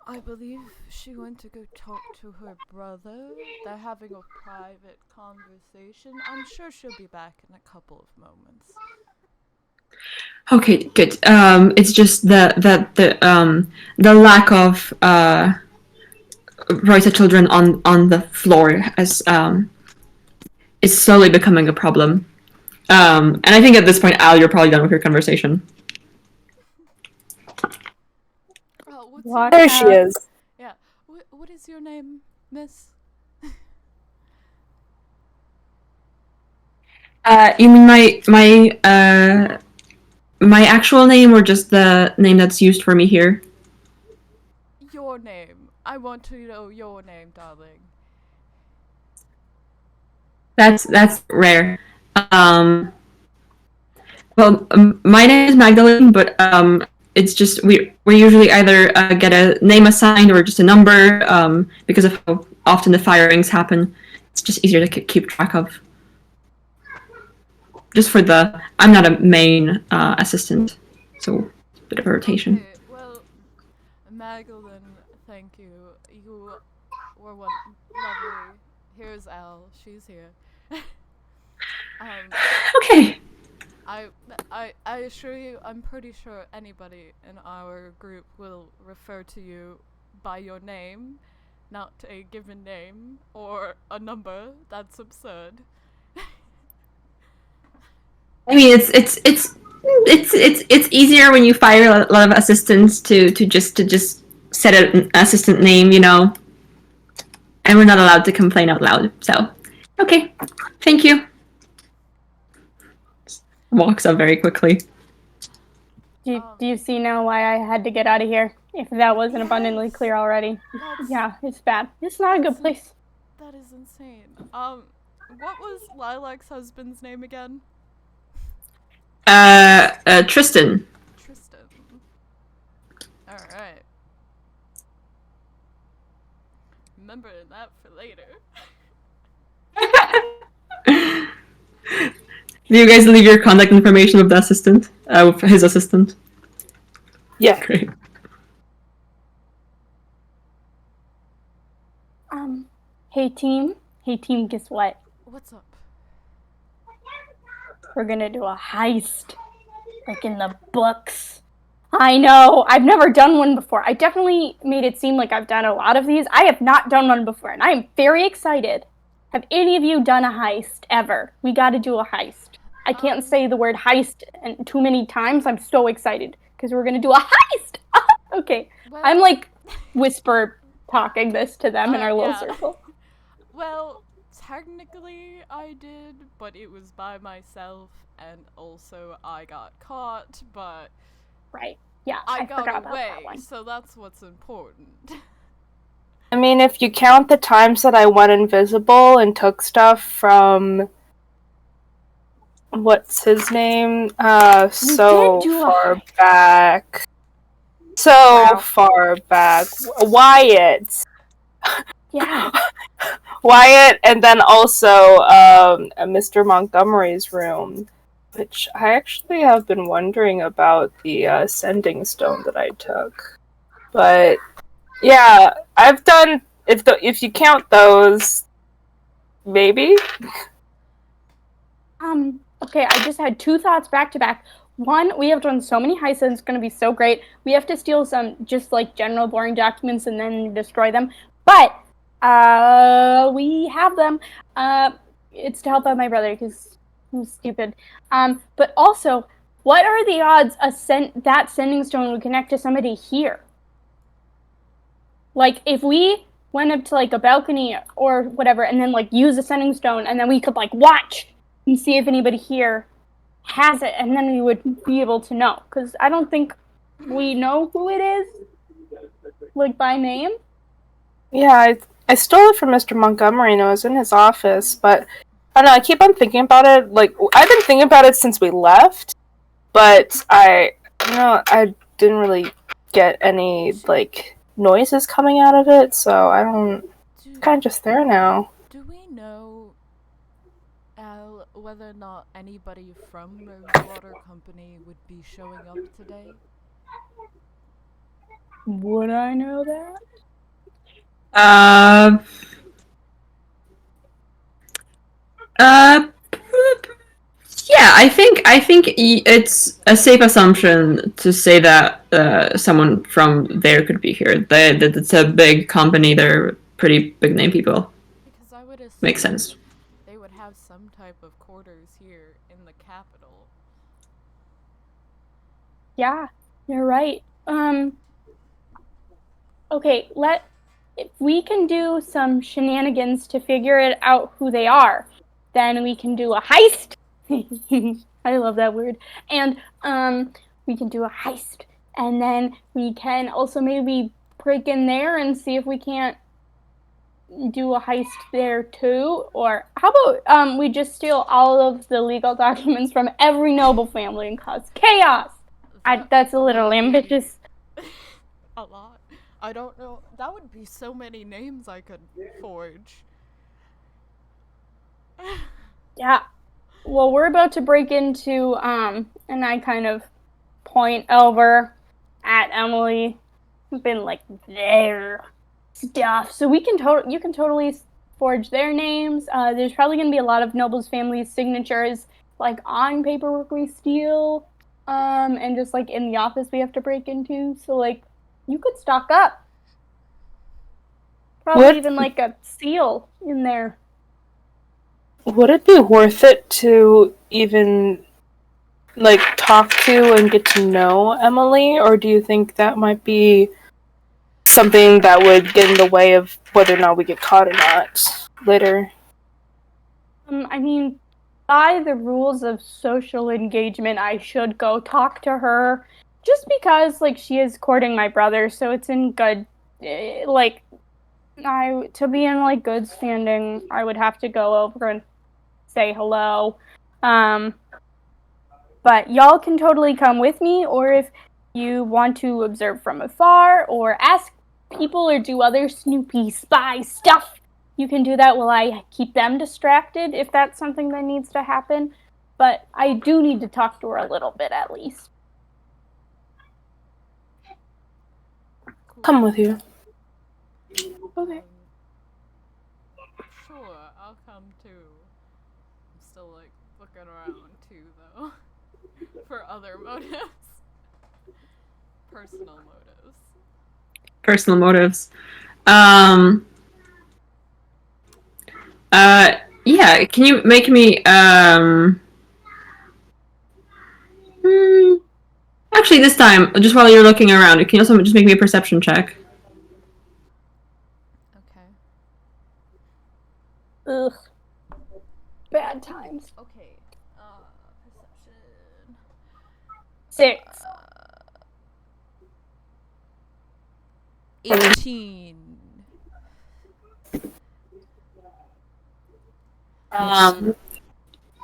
I believe she went to go talk to her brother. They're having a private conversation. I'm sure she'll be back in a couple of moments. Okay, good. It's just the lack of Reuter children on the floor as is slowly becoming a problem. And I think at this point, Al, you're probably done with your conversation. What? There she is. Yeah. What is your name, miss? You mean my actual name, or just the name that's used for me here? Your name. I want to know your name, darling. That's rare. Well, my name is Magdalene, but it's just we usually either get a name assigned or just a number because of how often the firings happen. It's just easier to keep track of. Just for I'm not a main assistant, so a bit of a rotation. Okay, well, Magdalene, thank you. You were one lovely. Here's Al. She's here. Okay. I assure you, I'm pretty sure anybody in our group will refer to you by your name, not a given name or a number. That's absurd. I mean, it's easier when you fire a lot of assistants to just set an assistant name, you know. And we're not allowed to complain out loud. So, okay, thank you. Walks up very quickly. Do you see now why I had to get out of here? If that wasn't abundantly clear already. Yeah, it's bad. It's not a good place. That is insane. What was Lilac's husband's name again? Tristan. Tristan. Alright. Remember that for later. Do you guys leave your contact information with the assistant? With his assistant? Yeah. Great. Hey team, guess what? What's up? We're gonna do a heist. Like in the books. I know, I've never done one before. I definitely made it seem like I've done a lot of these. I have not done one before, and I am very excited. Have any of you done a heist ever? We gotta do a heist. I can't say the word heist too many times. I'm so excited, because we're gonna do a heist! Okay, Well, I'm like whisper talking this to them in our little yeah. circle. Well, technically I did, but it was by myself, and also I got caught, but Right, yeah, I forgot got about away, that one. so that's what's important. I mean, if you count the times that I went invisible and took stuff from what's his name? So did do a far heist. back. So Wow. far back. Wyatt. Yeah. Wyatt, and then also Mr. Montgomery's room, which I actually have been wondering about the sending stone that I took. But yeah, I've done if you count those, maybe. Okay, I just had 2 thoughts back to back. one, we have done so many heists and it's going to be so great. We have to steal some just like general boring documents and then destroy them. But we have them. It's to help out my brother because he's stupid. But also, what are the odds that sending stone would connect to somebody here? Like, if we went up to like a balcony or whatever and then like use a sending stone and then we could like watch and see if anybody here has it, and then we would be able to know. Because I don't think we know who it is, like by name. Yeah, I stole it from Mr. Montgomery and it was in his office, but I don't know, I keep on thinking about it. Like, I've been thinking about it since we left, but I didn't really get any, like, noises coming out of it, so I don't, it's kind of just there now. Do we know, Al, whether or not anybody from Rosewater Company would be showing up today? Would I know that? Yeah, I think it's a safe assumption to say that someone from there could be here. It's a big company; they're pretty big name people. Because I would assume Makes sense. they would have some type of quarters here in the capital. Yeah, you're right. Okay, if we can do some shenanigans to figure it out who they are, then we can do a heist. I love that word. And we can do a heist, and then we can also maybe break in there and see if we can't do a heist there too. Or how about we just steal all of the legal documents from every noble family and cause chaos? That's a little ambitious. A lot. I don't know. That would be so many names I could forge. Yeah. Well, we're about to break into, and I kind of point over at Emily, been like their stuff. So you can totally forge their names. There's probably going to be a lot of nobles' families' signatures, like on paperwork we steal, and just like in the office we have to break into. So like, you could stock up. Probably even like a seal in there. Would it be worth it to even, like, talk to and get to know Emily, or do you think that might be something that would get in the way of whether or not we get caught or not later? I mean, by the rules of social engagement, I should go talk to her, just because, like, she is courting my brother, so it's in good, to be in, like, good standing, I would have to go over and say hello. But y'all can totally come with me, or if you want to observe from afar, or ask people, or do other snoopy spy stuff, you can do that while I keep them distracted, if that's something that needs to happen. But I do need to talk to her a little bit, at least. Come with you. Okay. Sure, I'll come too. I'm still like looking around too, though, for other motives. Personal motives. Personal motives. Yeah, can you make me, actually, this time, just while you're looking around, can you also just make me a perception check? Okay. Ugh. Bad times. Okay. Perception. 6. 18.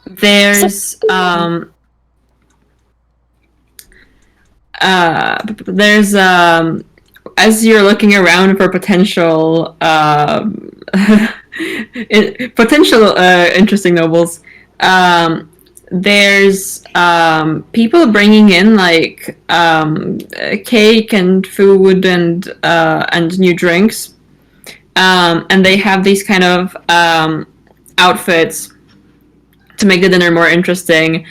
There's as you're looking around for potential interesting nobles, there's people bringing in like cake and food and new drinks, and they have these kind of outfits to make the dinner more interesting,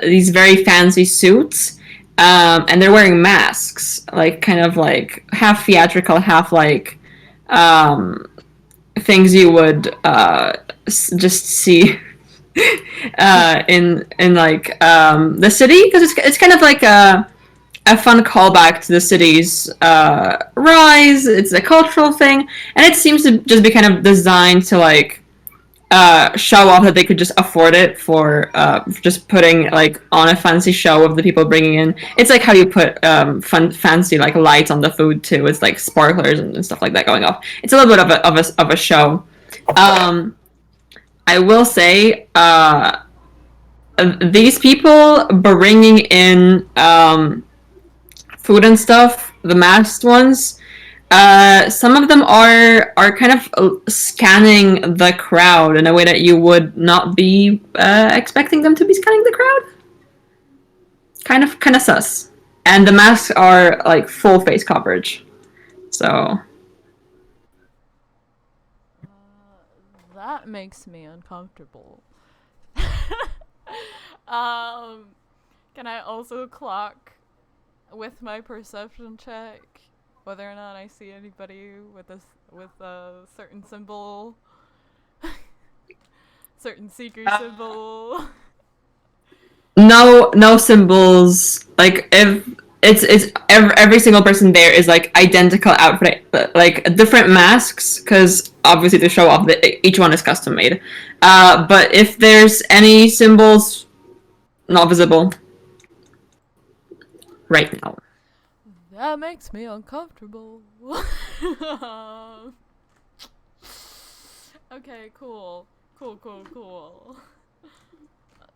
these very fancy suits, and they're wearing masks, like kind of like half theatrical, half like things you would just see in like the city, because it's kind of like a fun callback to the city's rise. It's a cultural thing, and it seems to just be kind of designed to like show off that they could just afford it for just putting like on a fancy show of the people bringing in. It's like how you put fancy like lights on the food too. It's like sparklers and stuff like that going off. It's a little bit of a show. I will say these people bringing in food and stuff, the masked ones. Some of them are kind of scanning the crowd in a way that you would not be expecting them to be scanning the crowd. Kind of sus. And the masks are like full face coverage. So that makes me uncomfortable. Can I also clock with my perception check whether or not I see anybody with a certain symbol, certain secret symbol? No symbols. Like if it's every single person there is like identical outfit, like different masks, because obviously to show off that each one is custom made. But if there's any symbols, not visible right now. That makes me uncomfortable. Okay, cool. I'm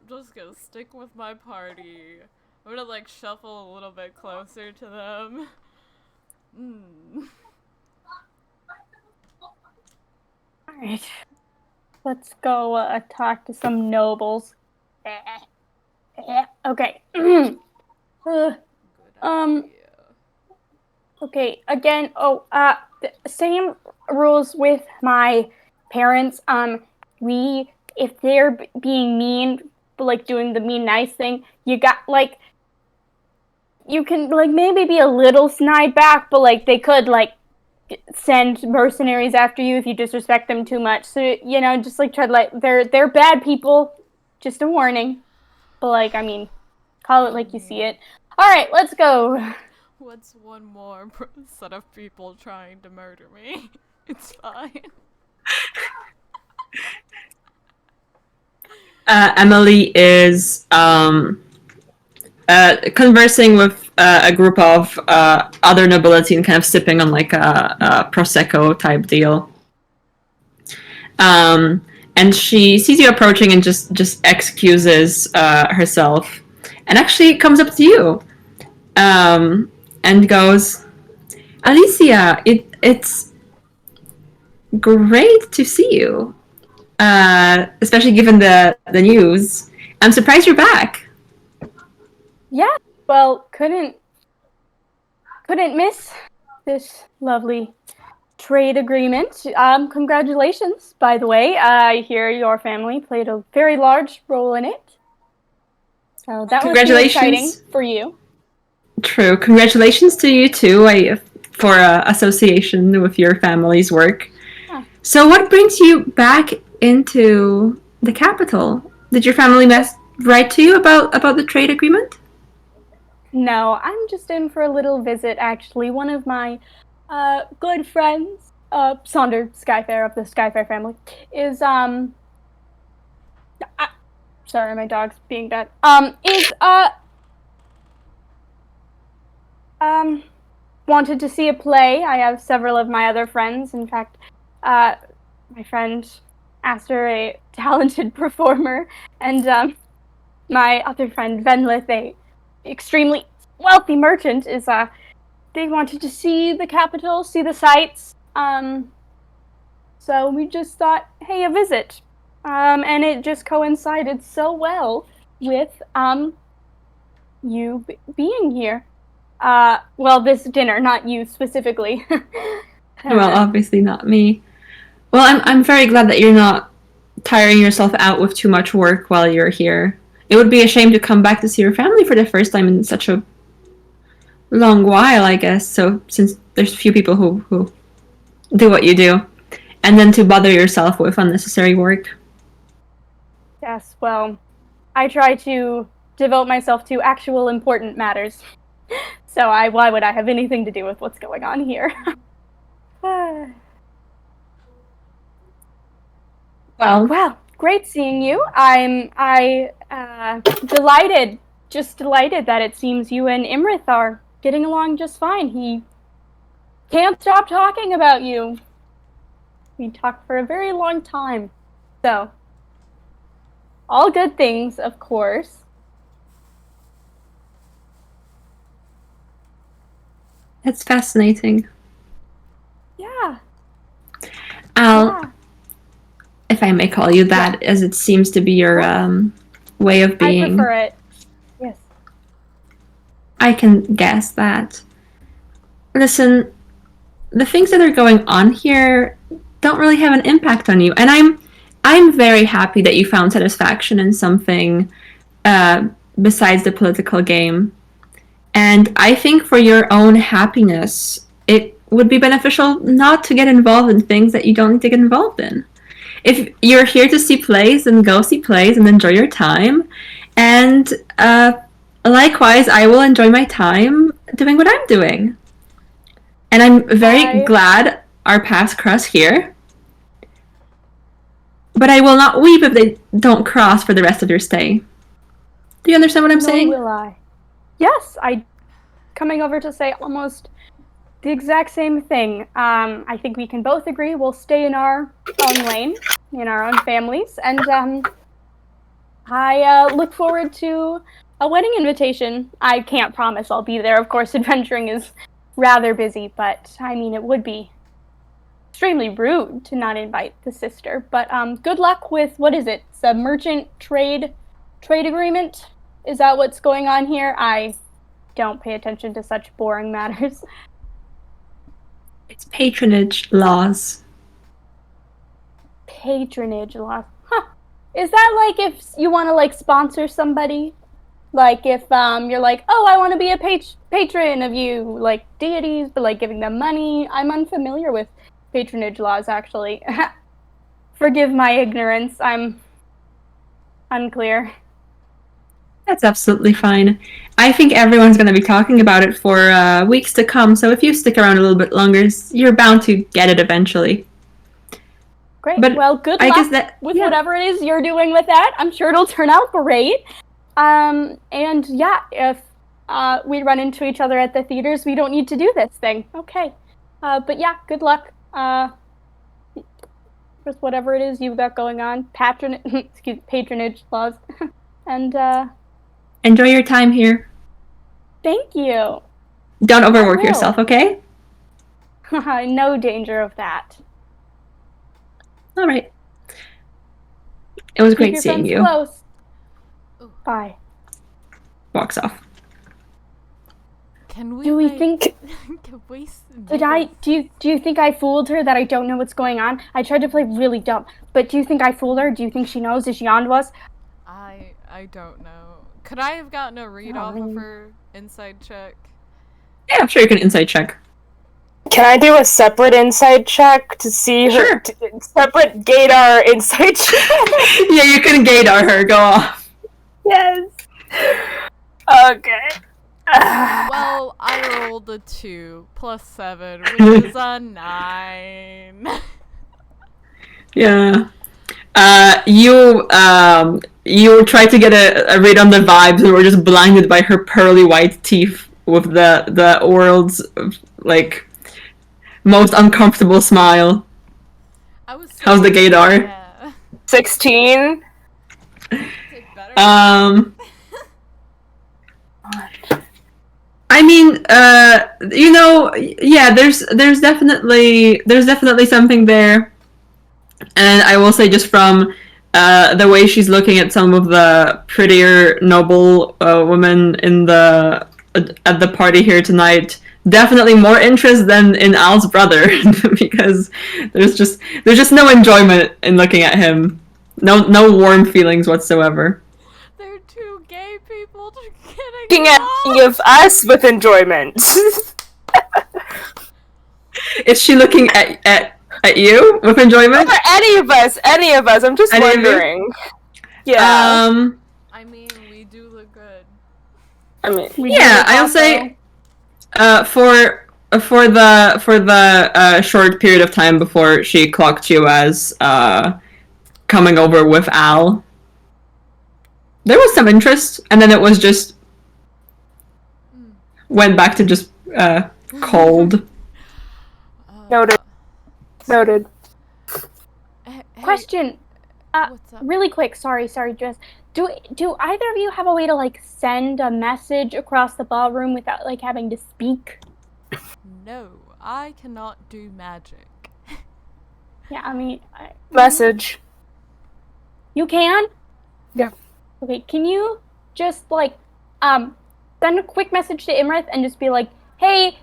just gonna stick with my party. I'm gonna like shuffle a little bit closer to them. Alright. Let's go talk to some nobles. Okay. Okay, again, same rules with my parents. If they're being mean, like doing the mean nice thing, you can like maybe be a little snide back, but like they could like send mercenaries after you if you disrespect them too much. So, just like try to like, they're bad people, just a warning. But like, I mean, call it like you see it. Alright, let's go. What's one more set of people trying to murder me? It's fine. Emily is conversing with a group of other nobility and kind of sipping on like a prosecco type deal. And she sees you approaching and just excuses herself, and actually comes up to you, and goes, "Alicia, it's great to see you, especially given the news. I'm surprised you're back." Yeah, well, couldn't miss this lovely trade agreement. Congratulations, by the way. I hear your family played a very large role in it. So that was really exciting for you. True. Congratulations to you too, for association with your family's work. Yeah. So what brings you back into the capital? Did your family write to you about the trade agreement? No, I'm just in for a little visit, actually. One of my good friends, Sonder Skyfair of the Skyfair family, is, sorry, my dog's being bad. Wanted to see a play. I have several of my other friends. In fact, my friend Aster, a talented performer, and my other friend Venlith, a extremely wealthy merchant, is they wanted to see the capital, see the sights. So we just thought, hey, a visit. And it just coincided so well with you being here. Well, this dinner, not you specifically. Well, obviously not me. Well, I'm very glad that you're not tiring yourself out with too much work while you're here. it would be a shame to come back to see your family for the first time in such a long while, I guess. So since there's few people who do what you do, and then to bother yourself with unnecessary work. Yes, well, I try to devote myself to actual important matters. So why would I have anything to do with what's going on here? Well, great seeing you. I delighted, just delighted that it seems you and Imrith are getting along just fine. He can't stop talking about you. We talked for a very long time. So, all good things, of course. That's fascinating. Yeah. Al, Yeah. if I may call you that, as it seems to be your way of I being. prefer it. Yes. I can guess that. Listen, the things that are going on here don't really have an impact on you, and I'm very happy that you found satisfaction in something besides the political game. And I think for your own happiness, it would be beneficial not to get involved in things that you don't need to get involved in. If you're here to see plays, then go see plays and enjoy your time. And likewise, I will enjoy my time doing what I'm doing. And I'm very glad our paths cross here. But I will not weep if they don't cross for the rest of your stay. Do you understand what I'm saying? Nor will I. Yes, coming over to say almost the exact same thing. I think we can both agree we'll stay in our own lane, in our own families, and I look forward to a wedding invitation. I can't promise I'll be there. Of course, adventuring is rather busy, but I mean, it would be extremely rude to not invite the sister. But good luck with, what is it? It's a merchant trade agreement? Is that what's going on here? I don't pay attention to such boring matters. It's patronage laws. Patronage laws. Huh. Is that like if you want to like sponsor somebody? Like if you're like, oh, I want to be a patron of you, like deities, but like giving them money. I'm unfamiliar with patronage laws, actually. Forgive my ignorance. I'm unclear. That's absolutely fine. I think everyone's going to be talking about it for weeks to come, so if you stick around a little bit longer, you're bound to get it eventually. Great. But well, good I luck guess with whatever it is you're doing with that. I'm sure it'll turn out great. And yeah, if we run into each other at the theaters, we don't need to do this thing. Okay. But yeah, good luck with whatever it is you've got going on. Patronage laws. And enjoy your time here. Thank you. Don't overwork yourself, okay? No danger of that. All right. It was Keep great your seeing friends you. Close. Bye. Walks off. Can we? Do we think? Can we? Do you think I fooled her that I don't know what's going on? I tried to play really dumb, but do you think I fooled her? Do you think she knows? Is she on to us? I don't know. Could I have gotten a read off of her inside check? Yeah, I'm sure you can inside check. Can I do a separate inside check to see her? Sure. Separate Gaydar inside check? Yeah, you can gaydar her. Go off. Yes. Okay. Well, I rolled a 2 plus 7, which is a 9. Yeah. You tried to get a read on the vibes and were just blinded by her pearly white teeth with the world's like most uncomfortable smile. How's the gaydar? Yeah. 16. I mean, yeah, there's definitely something there. And I will say, just from the way she's looking at some of the prettier noble women at the party here tonight, definitely more interest than in Al's brother, because there's just no enjoyment in looking at him. No warm feelings whatsoever. They're too world. Looking at any of us with enjoyment. Is she looking at you with enjoyment? Or any of us. I'm just Any of you? wondering. Yeah. I mean, we do look good. I mean, We Yeah, do I'll also- say for the short period of time before she clocked you as coming over with Al, there was some interest, and then it was just went back to just cold. Noted. Noted. Hey, Question. what's up? Really quick. Sorry, Jess. Do either of you have a way to like send a message across the ballroom without like having to speak? No, I cannot do magic. Yeah, I mean, Message. you can. Yeah. Okay, can you just like send a quick message to Imrith and just be like, hey,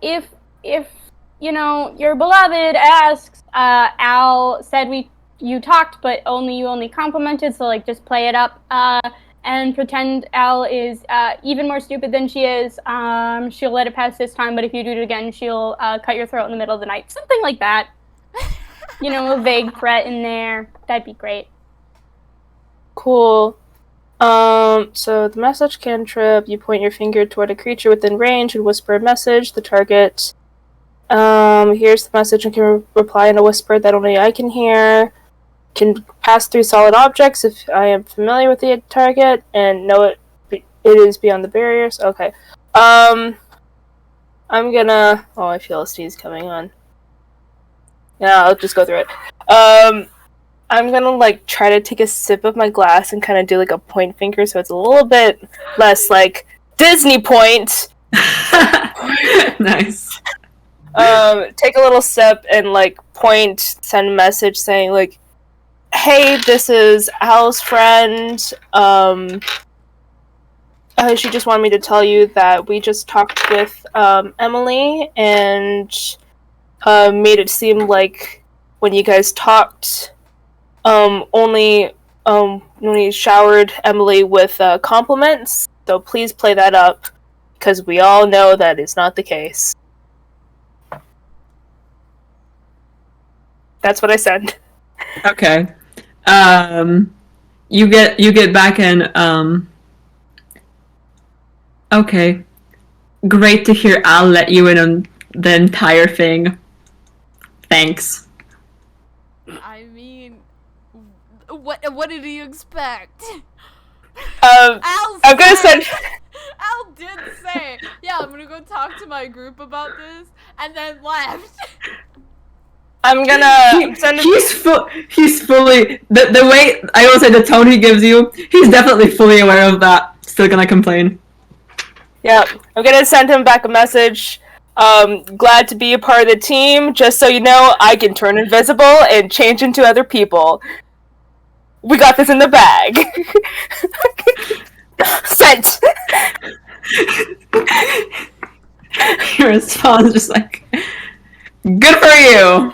if you know your beloved asks, Al said you talked, but you only complimented, so like just play it up and pretend Al is even more stupid than she is. She'll let it pass this time, but if you do it again, she'll cut your throat in the middle of the night. Something like that. You know, a vague threat in there. That'd be great. Cool. So the message cantrip, you point your finger toward a creature within range and whisper a message. The target hears the message and can reply in a whisper that only I can hear. Can pass through solid objects if I am familiar with the target and know it is beyond the barriers. Okay. I'm gonna... Oh, I feel a sneeze coming on. Yeah, I'll just go through it. I'm gonna like try to take a sip of my glass and kind of do like a point finger, so it's a little bit less like Disney point. Nice. Take a little sip and like point, send a message saying like, "Hey, this is Al's friend. She just wanted me to tell you that we just talked with Emily and made it seem like when you guys talked." Only showered Emily with compliments, so please play that up, because we all know that is not the case. That's what I said. Okay. You get back in. Okay. Great to hear Al let you in on the entire thing. Thanks. I mean, what did you expect? I'm gonna send. Al did say, "Yeah, I'm gonna go talk to my group about this," and then left. I'm gonna send. He's fully the way I will say the tone he gives you. He's definitely fully aware of that. Still gonna complain. Yeah, I'm gonna send him back a message. Glad to be a part of the team. Just so you know, I can turn invisible and change into other people. We got this in the bag. Sent. Your response is just like, good for you.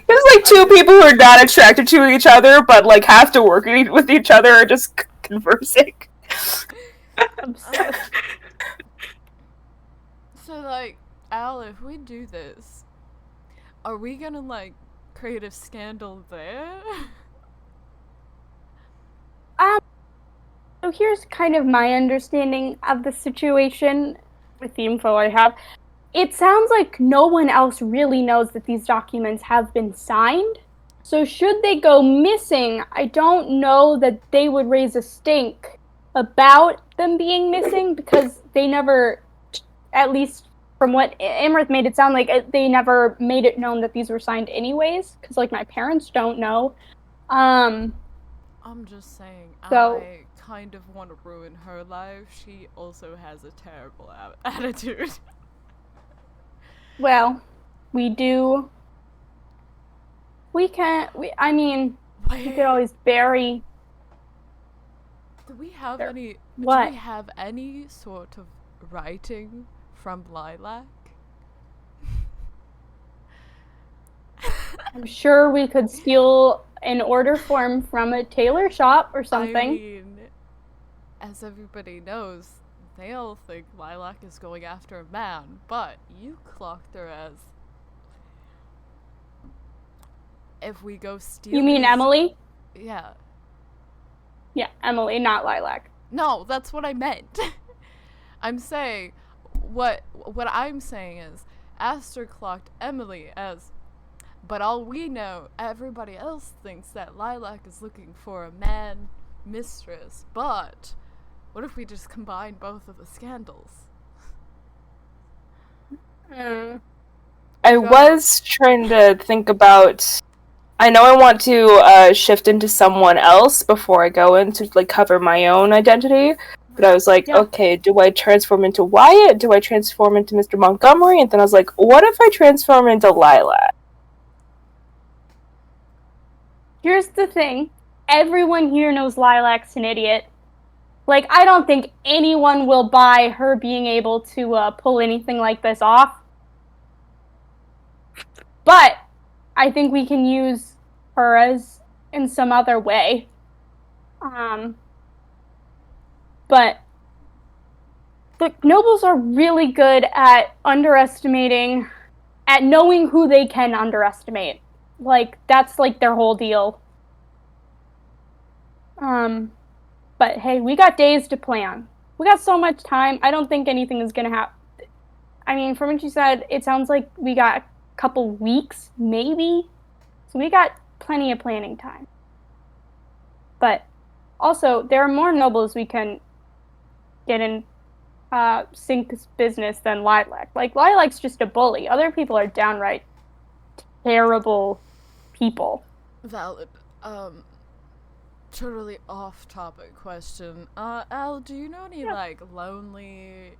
There's like two people who are not attracted to each other, but like have to work with each other, or just conversing. So, like, Al, if we do this, are we gonna, like, create a scandal there? So here's kind of my understanding of the situation with the info I have. It sounds like no one else really knows that these documents have been signed. So should they go missing, I don't know that they would raise a stink about them being missing, because they never, at least from what Imrith made it sound like, they never made it known that these were signed anyways, because like my parents don't know. I'm just saying, So- I kind of want to ruin her life. She also has a terrible attitude. Well, we do. I mean, you could always bury. Do we have any? What? Do we have any sort of writing from Lilac? I'm sure we could steal an order form from a tailor shop or I something. mean, as everybody knows, they all think Lilac is going after a man, but you clocked her as. If we go steal. You mean these- Emily? Yeah. Yeah, Emily, not Lilac. No, that's what I meant. I'm saying, what I'm saying is, Aster clocked Emily as. But all we know, everybody else thinks that Lilac is looking for a man mistress. But what if we just combine both of the scandals? Hmm. I was trying to think about. I know I want to shift into someone else before I go into like cover my own identity. But I was like, Yeah. okay, do I transform into Wyatt? Do I transform into Mr. Montgomery? And then I was like, what if I transform into Lilac? Here's the thing. Everyone here knows Lilac's an idiot. Like, I don't think anyone will buy her being able to pull anything like this off. But I think we can use her as in some other way. But the nobles are really good at underestimating, at knowing who they can underestimate. Like, that's like their whole deal. But hey, we got days to plan. We got so much time. I don't think anything is gonna happen. I mean, from what you said, it sounds like we got a couple weeks, maybe. So we got plenty of planning time. But also, there are more nobles we can get in Sync's business than Lilac. Like, Lilac's just a bully. Other people are downright terrible people. Valid. Totally off-topic question. Al, do you know any, like, lonely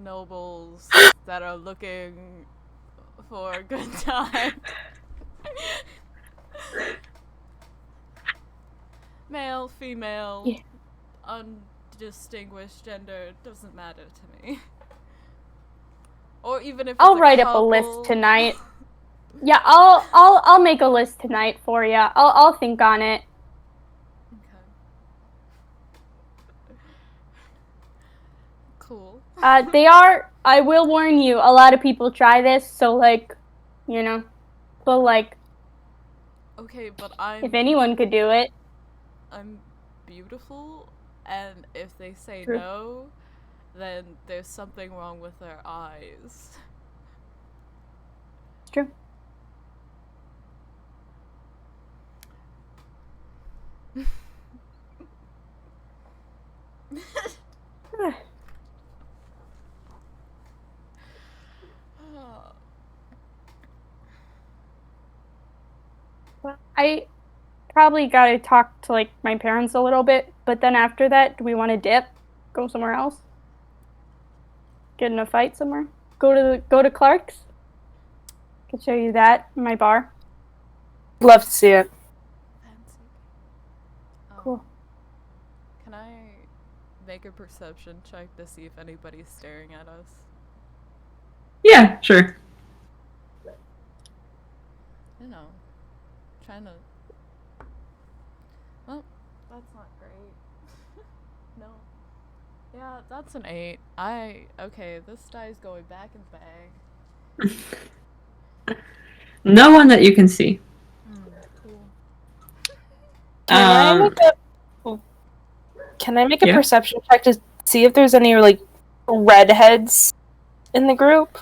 nobles that are looking for a good time? Male, female, Yeah. undistinguished gender, doesn't matter to me. Or even if it's I'll a write up a couple. list tonight. Yeah, I'll make a list tonight for you. I'll think on it. Okay. Cool. They are. I will warn you. A lot of people try this, so like, you know, but like, Okay, but if anyone could do it, I'm beautiful, and if they say True. no, then there's something wrong with their eyes. it's true. I probably gotta talk to like my parents a little bit, but then after that, do we want to dip? Go somewhere else? Get in a fight somewhere? Go to Clark's? Could show you that in my bar. Love to see it. Fancy. Cool. Can I make a perception check to see if anybody's staring at us? Yeah, sure. You know, trying to. Well, that's not great. No. Yeah, that's an 8. Okay, this die's going back in the bag. No one that you can see. Cool. Can I make a Yeah. perception check to see if there's any like redheads in the group?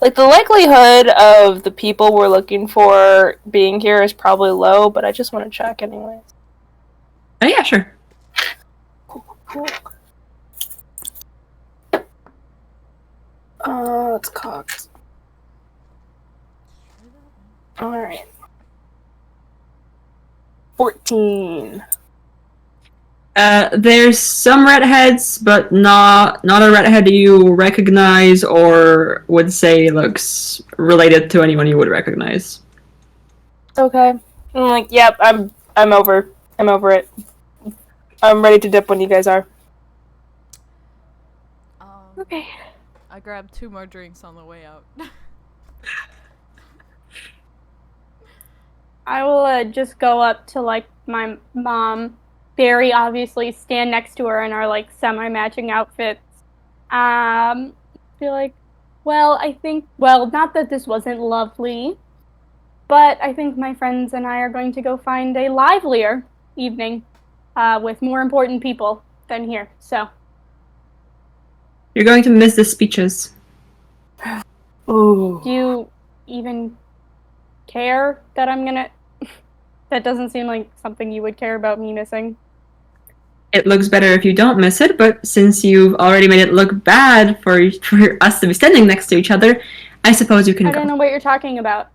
Like the likelihood of the people we're looking for being here is probably low, but I just want to check anyways. Oh yeah, sure. Cool. Let's Cox. Alright. 14. There's some redheads, but not a redhead you recognize or would say looks related to anyone you would recognize. Okay. I'm like, yep, I'm over it. I'm ready to dip when you guys are. Okay. I grabbed 2 more drinks on the way out. I will just go up to like my mom, very obviously stand next to her in our like semi-matching outfits. Be like, well, not that this wasn't lovely, but I think my friends and I are going to go find a livelier evening, with more important people than here. So You're going to miss the speeches. Ooh. do you even care that I'm gonna? That doesn't seem like something you would care about me missing. It looks better if you don't miss it, but since you've already made it look bad for us to be standing next to each other, I suppose you can I go. don't know what you're talking about.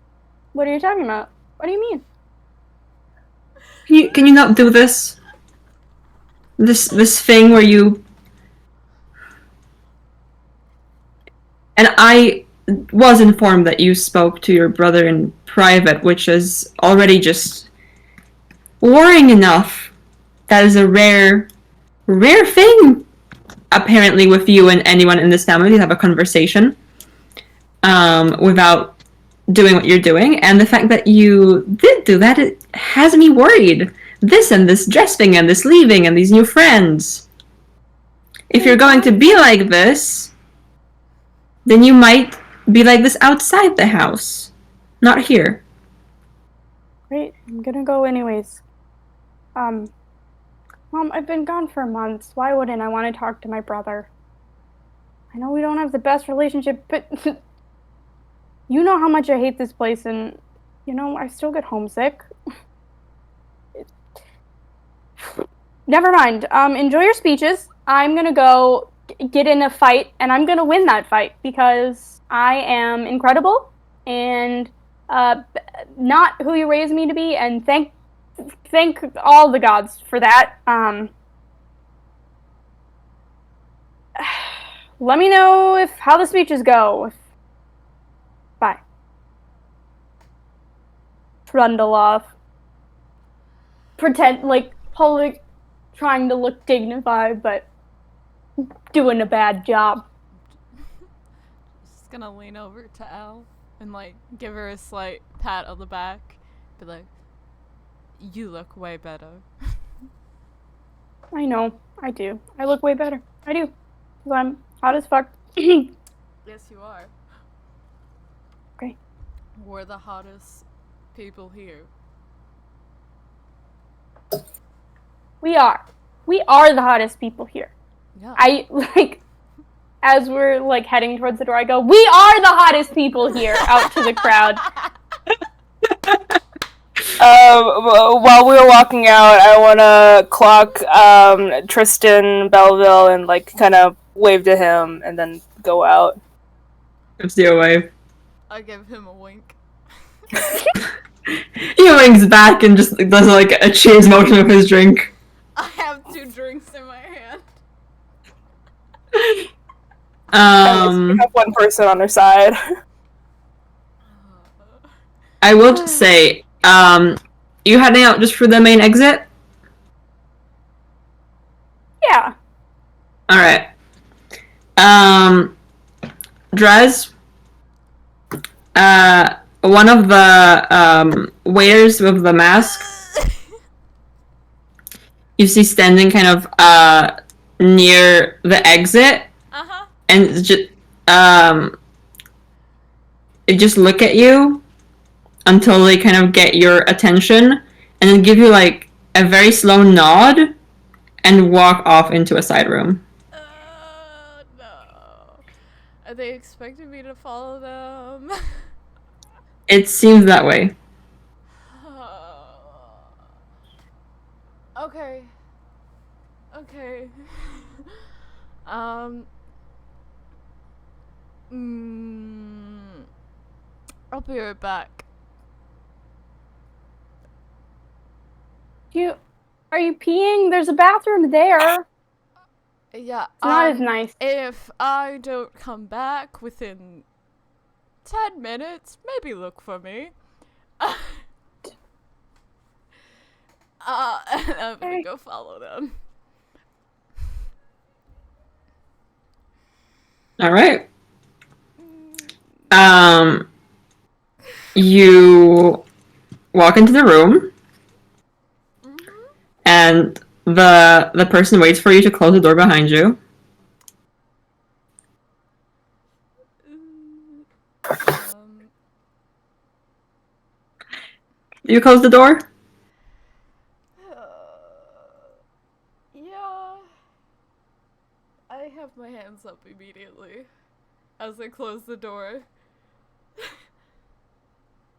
What are you talking about? What do you mean? Can you not do this? This thing where you... And I was informed that you spoke to your brother in private, which is already just worrying enough. That is a rare thing, apparently, with you and anyone in this family to have a conversation without doing what you're doing. And the fact that you did do that, it has me worried. This and this dressing and this leaving and these new friends. If you're going to be like this, then you might be like this outside the house, not here. Great, I'm gonna go anyways. Mom, I've been gone for months. Why wouldn't I want to talk to my brother? I know we don't have the best relationship, but you know how much I hate this place, and, I still get homesick. Never mind. Enjoy your speeches. I'm gonna go get in a fight, and I'm gonna win that fight, because I am incredible, and not who you raised me to be, and thank all the gods for that. Let me know how the speeches go. Bye. Trundle off. Pretend trying to look dignified, but doing a bad job. Just gonna lean over to Elle and give her a slight pat on the back. Be like, you look way better. I know, I do. I look way better. I do. 'Cause I'm hot as fuck. Yes, you are. Okay. We're the hottest people here. We are. We are the hottest people here. Yeah. As we're heading towards the door, I go, we are the hottest people here, out to the crowd. While we were walking out, I want to clock Tristan Belleville and kind of wave to him and then go out. Gives you a wave. I give him a wink. He winks back and just does a cheers motion with his drink. I have 2 drinks in my hand. We have one person on their side. I will just say, you heading out just for the main exit? Yeah. Alright. Drez, one of the waiters with the mask, you see standing kind of near the exit, and it just look at you until they kind of get your attention, and then give you a very slow nod and walk off into a side room. No. Are they expecting me to follow them? It seems that way. Okay. I'll be right back. Are you peeing? There's a bathroom there. Yeah, It's not as nice. If I don't come back within 10 minutes, maybe look for me. I'm gonna go follow them. Alright. You walk into the room, Mm-hmm. and the person waits for you to close the door behind you. Um, You close the door? yeah. I have my hands up immediately as I close the door.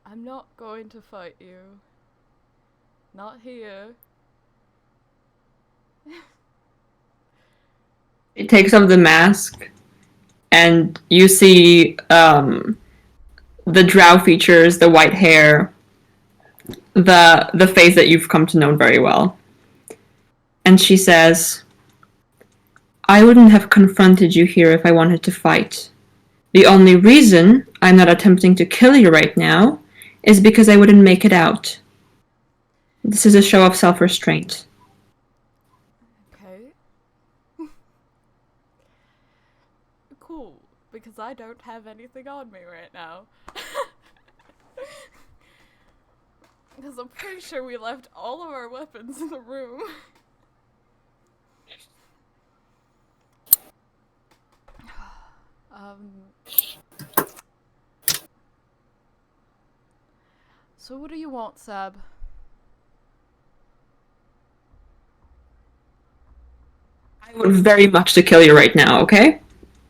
I'm not going to fight you. Not here. He takes off the mask, and you see the drow features, the white hair, the face that you've come to know very well. And she says, I wouldn't have confronted you here if I wanted to fight. The only reason I'm not attempting to kill you right now is because I wouldn't make it out. This is a show of self-restraint. Okay. Cool, because I don't have anything on me right now. Because I'm pretty sure we left all of our weapons in the room. So what do you want, Sab? I want very much to kill you right now, okay?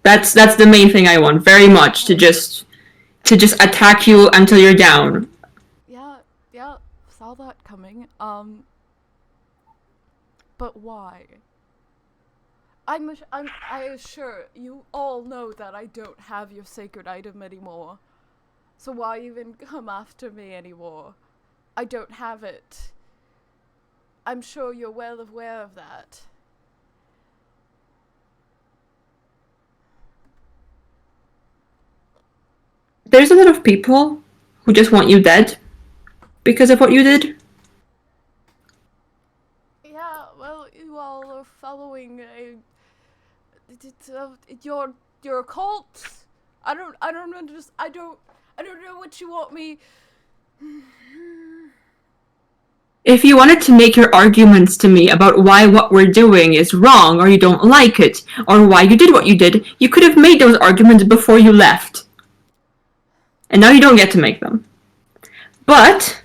That's the main thing I want. Very much to just attack you until you're down. Yeah, saw that coming. But why? I assure you all know that I don't have your sacred item anymore. So why even come after me anymore? I don't have it. I'm sure you're well aware of that. There's a lot of people who just want you dead because of what you did. Yeah, well, you all are following your cult. I don't know what you want me. If you wanted to make your arguments to me about why what we're doing is wrong or you don't like it or why you did what you did, you could have made those arguments before you left. And now you don't get to make them. But,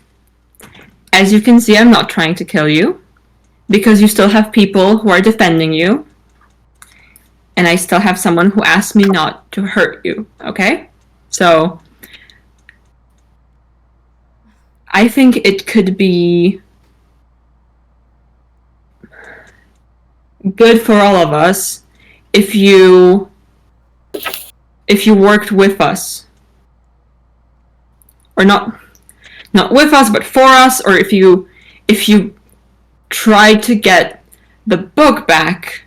as you can see, I'm not trying to kill you, because you still have people who are defending you, and I still have someone who asked me not to hurt you, okay? So, I think it could be good for all of us if you worked with us. Or not with us, but for us, or if you tried to get the book back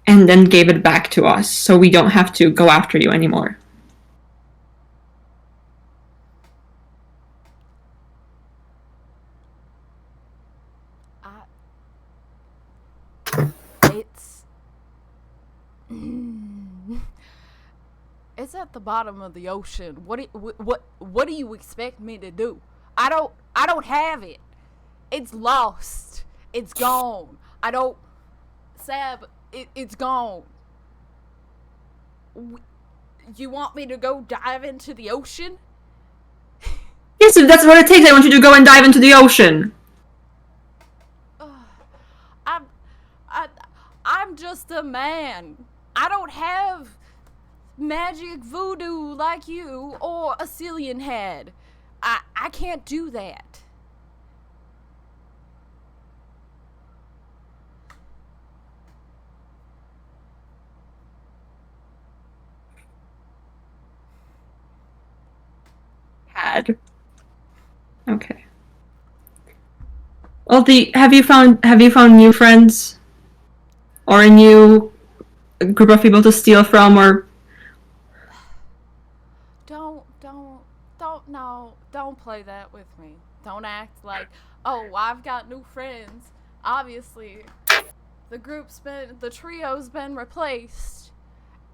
and then gave it back to us so we don't have to go after you anymore. It's at the bottom of the ocean. What do you expect me to do? I don't have it. It's lost. It's gone. Sab, it's gone. You want me to go dive into the ocean? Yes, if that's what it takes, I want you to go and dive into the ocean. I'm just a man. I don't have magic voodoo like you or a Cillian head. I can't do that. Had. Okay. Well, have you found new friends? Or a new group of people to steal from, or Don't play that with me. Don't act like, oh, I've got new friends. Obviously, the trio's been replaced.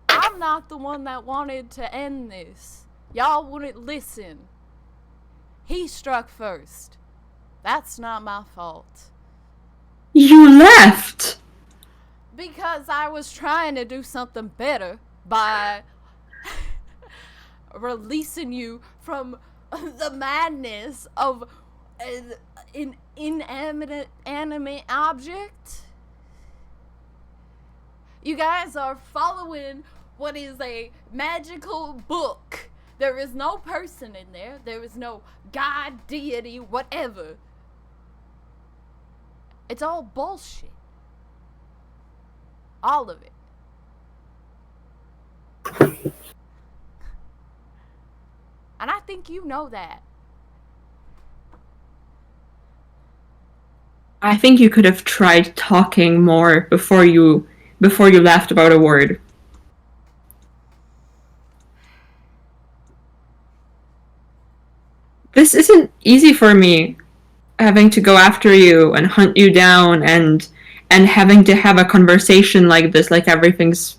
I'm not the one that wanted to end this. Y'all wouldn't listen. He struck first. That's not my fault. You left! Because I was trying to do something better by releasing you from the madness of an inanimate object. You guys are following what is a magical book. There is no person in there. There is no god, deity, whatever. It's all bullshit. All of it. And I think you know that. I think you could have tried talking more before you left about a word. This isn't easy for me, having to go after you and hunt you down and having to have a conversation like this, like everything's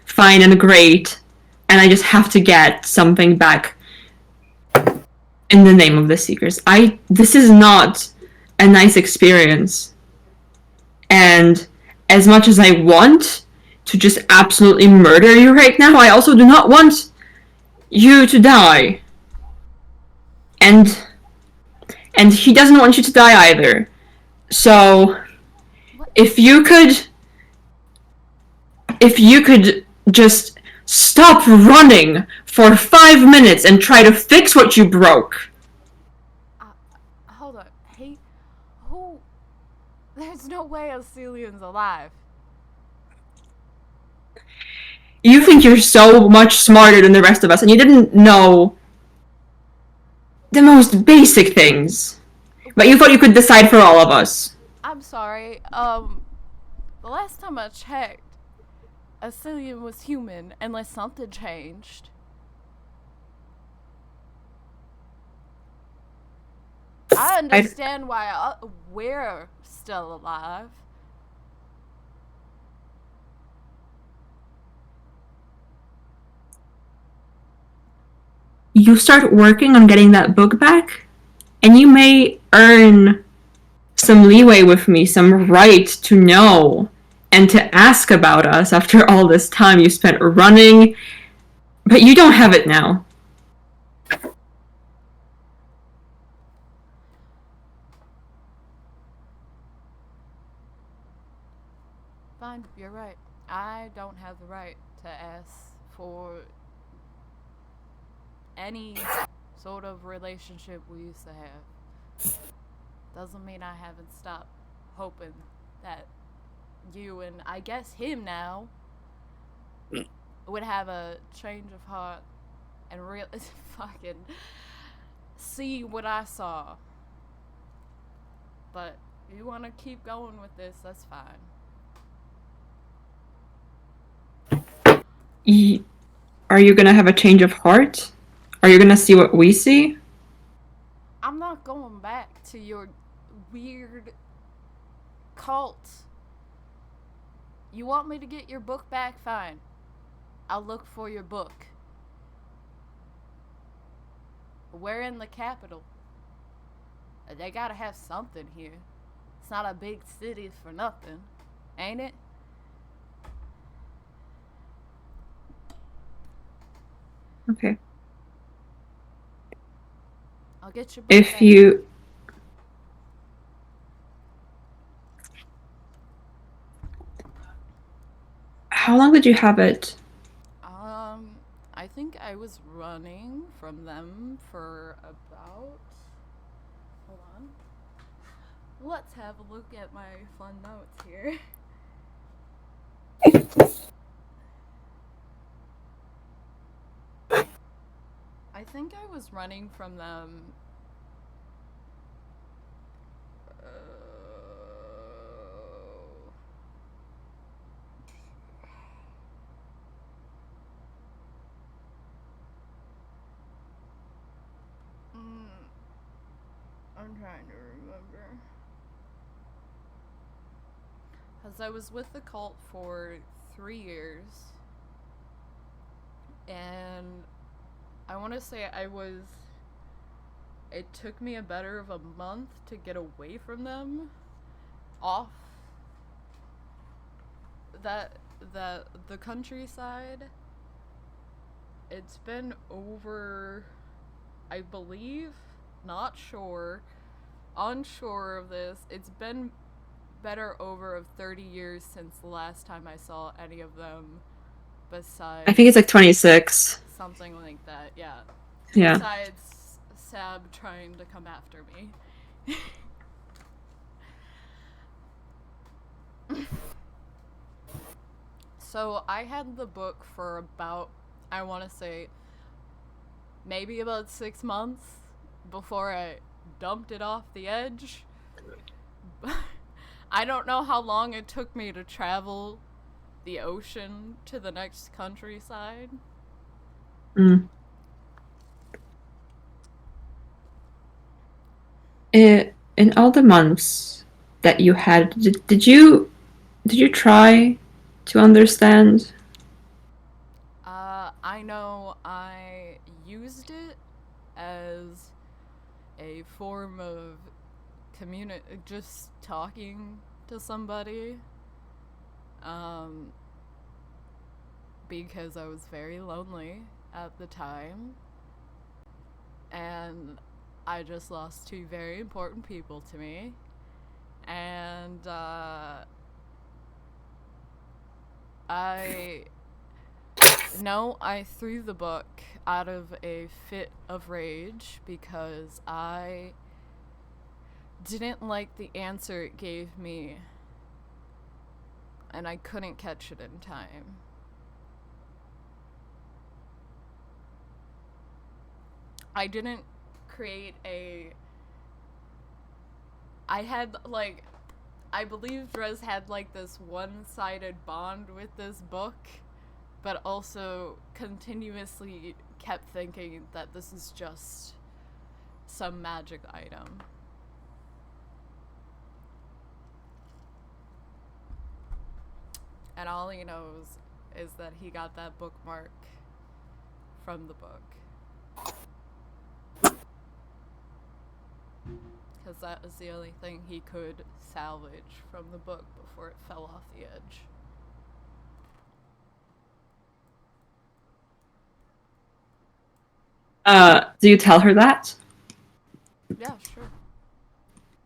fine and great, and I just have to get something back in the name of the Seekers. This is not a nice experience. And as much as I want to just absolutely murder you right now, I also do not want you to die. And he doesn't want you to die either. So if you could just stop running for 5 minutes and try to fix what you broke. Hold on. Who? There's no way Alcelian's alive. You think you're so much smarter than the rest of us, and you didn't know the most basic things. But you thought you could decide for all of us. I'm sorry. The last time I checked, Alcelian was human, unless something changed. I understand why we're still alive. You start working on getting that book back, and you may earn some leeway with me, some right to know and to ask about us after all this time you spent running, but you don't have it now. Fine, you're right. I don't have the right to ask for any sort of relationship we used to have. Doesn't mean I haven't stopped hoping that you and I guess him now would have a change of heart and fucking see what I saw. But if you want to keep going with this, that's fine. Are you gonna have a change of heart? Are you gonna see what we see? I'm not going back to your weird cult. You want me to get your book back? Fine. I'll look for your book. We're in the capital. They gotta have something here. It's not a big city for nothing, ain't it? Okay. I'll get your book If back. you... How long did you have it? I think I was running from them for about... Hold on. Let's have a look at my fun notes here. I think I was running from them... I'm trying to remember. Because I was with the cult for 3 years. And I want to say I was it took me a better of a month to get away from them, off the countryside. It's been over, I believe, not sure, unsure of this. It's been better over of 30 years since the last time I saw any of them. Besides, I think it's like 26. something like that. Yeah. Yeah. Besides Sab trying to come after me. So I had the book for about, I want to say, maybe about 6 months before I dumped it off the edge. I don't know how long it took me to travel the ocean to the next countryside. Mm. In all the months that you had, did you try to understand? I know I used it as a form of just talking to somebody. Because I was very lonely at the time. And I just lost two very important people to me. And, I threw the book out of a fit of rage because I didn't like the answer it gave me, and I couldn't catch it in time. I didn't create I believe Drez had like this one-sided bond with this book, but also continuously kept thinking that this is just some magic item. And all he knows is that he got that bookmark from the book. Because that was the only thing he could salvage from the book before it fell off the edge. Do you tell her that? Yeah, sure.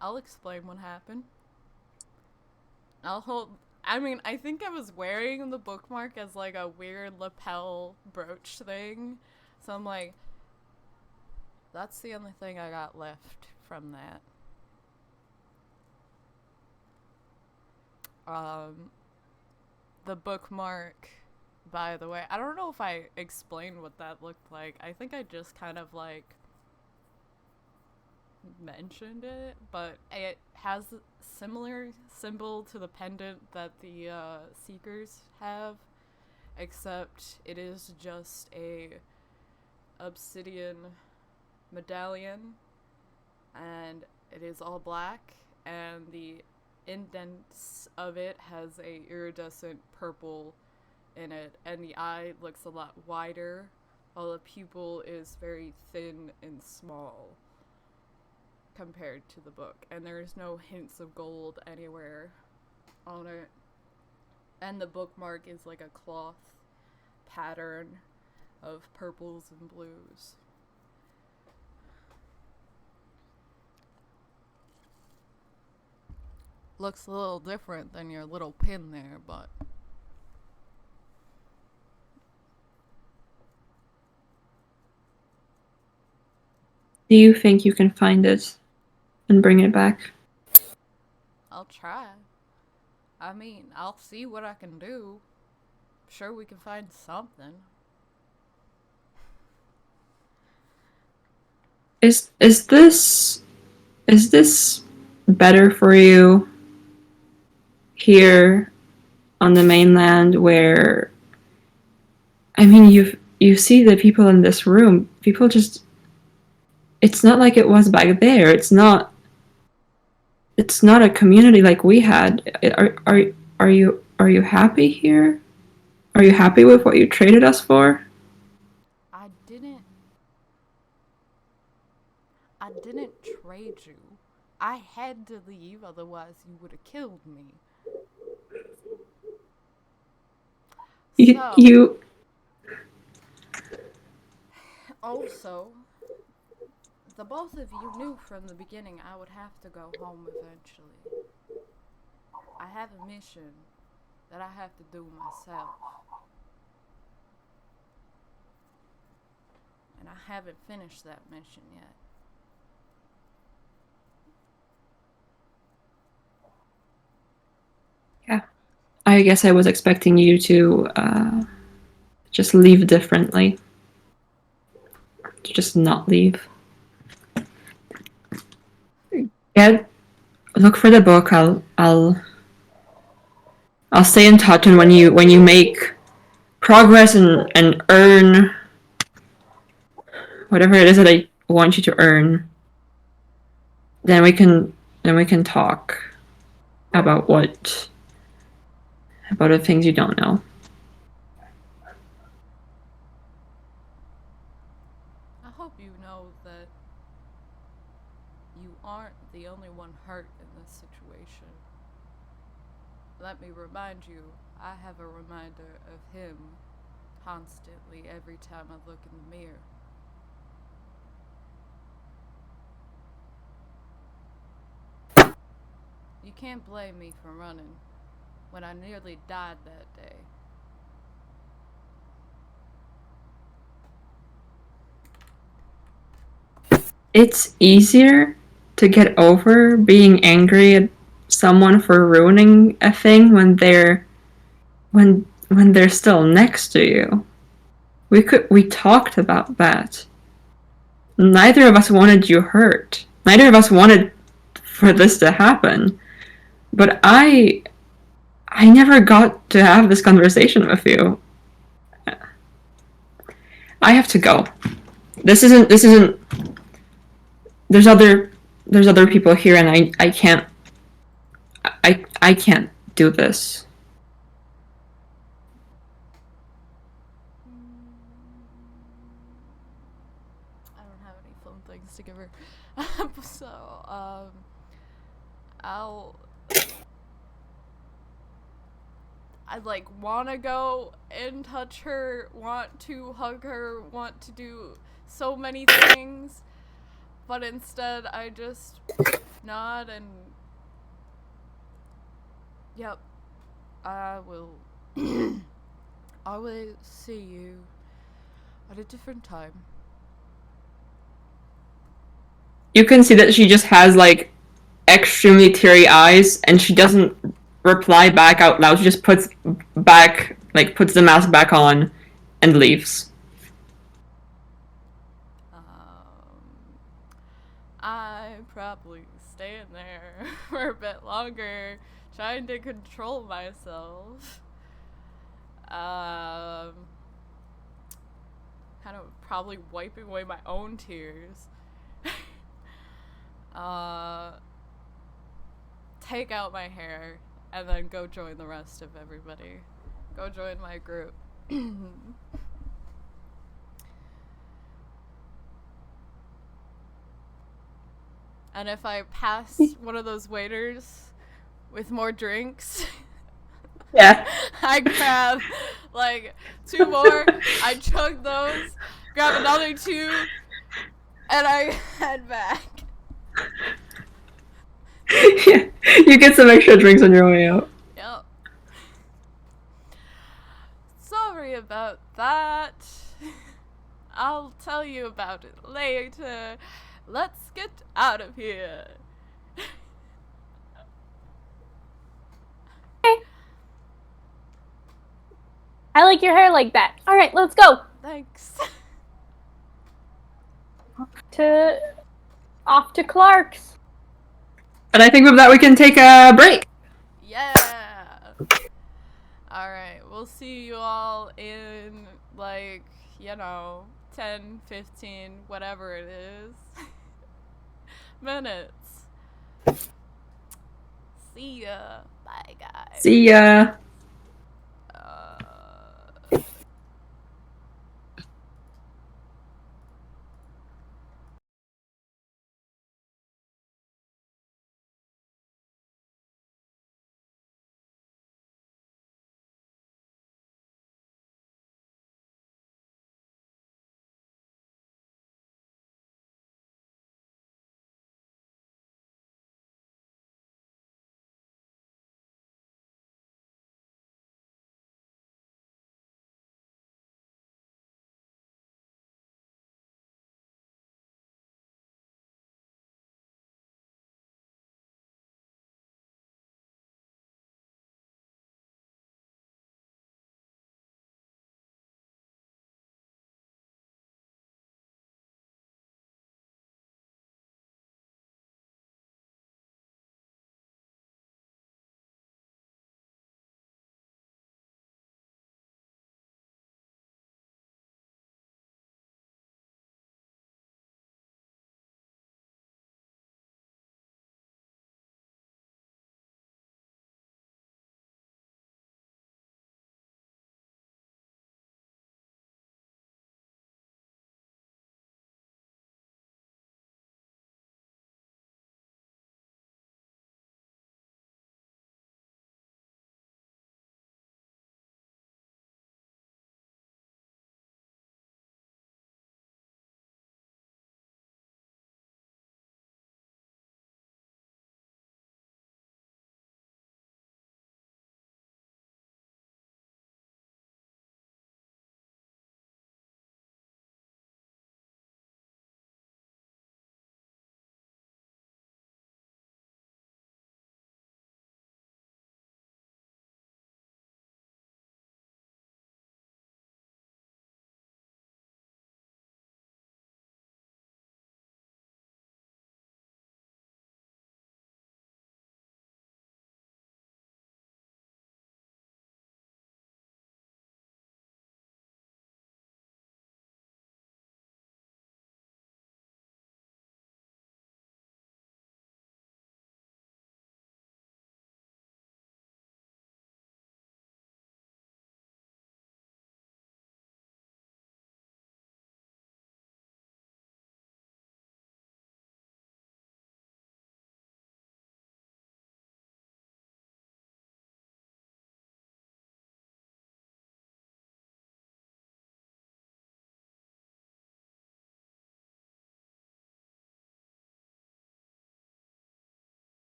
I'll explain what happened. I think I was wearing the bookmark as like a weird lapel brooch thing. So I'm like, that's the only thing I got left from that. The bookmark, by the way, I don't know if I explained what that looked like. I think I just kind of like mentioned it, but it has a similar symbol to the pendant that the Seekers have, except it is just a obsidian medallion, and it is all black, and the indents of it has a iridescent purple in it, and the eye looks a lot wider, while the pupil is very thin and small compared to the book, and there's no hints of gold anywhere on it. And the bookmark is like a cloth pattern of purples and blues. Looks a little different than your little pin there, but Do you think you can find it and bring it back? I'll try. I mean, I'll see what I can do. Sure, we can find something. Is this better for you here on the mainland, where I mean you see the people in this room, people just, it's not like it was back there. It's not a community like we had. Are you happy here? Are you happy with what you traded I didn't trade you. I had to leave, otherwise you would have killed me. So, You also, the both of you knew from the beginning I would have to go home eventually. I have a mission that I have to do myself. And I haven't finished that mission yet. I guess I was expecting you to just leave differently. To just not leave. Yeah, look for the book. I'll stay in touch, and when you make progress and earn whatever it is that I want you to earn, then we can talk about the things you don't know. I hope you know that you aren't the only one hurt in this situation. Let me remind you, I have a reminder of him constantly every time I look in the mirror. You can't blame me for running when I nearly died that day. It's easier to get over being angry at someone for ruining a thing when they're still next to you. We talked about that. Neither of us wanted you hurt. Neither of us wanted for this to happen. But I never got to have this conversation with you. I have to go. This isn't there's other people here, and I can't do this. I don't have any fun things to give her. So, I like wanna go and touch her, want to hug her, want to do so many things, but instead I just nod and yep, I will I will see you at a different time. You can see that she just has like extremely teary eyes, and she doesn't reply back out loud. She just puts the mask back on and leaves. I probably stay in there for a bit longer, trying to control myself. Kind of probably wiping away my own tears. Take out my hair and then go join the rest of everybody. Go join my group. And if I pass one of those waiters with more drinks, Yeah. I grab like 2 more, I chug those, grab another 2, and I head back. Yeah. You get some extra drinks on your way out. Yep. Sorry about that. I'll tell you about it later. Let's get out of here. I like your hair like that. All right, let's go. Thanks. Off to Clark's. And I think with that we can take a break. Yeah. Alright, we'll see you all in, like, 10, 15, whatever it is. Minutes. See ya. Bye, guys. See ya.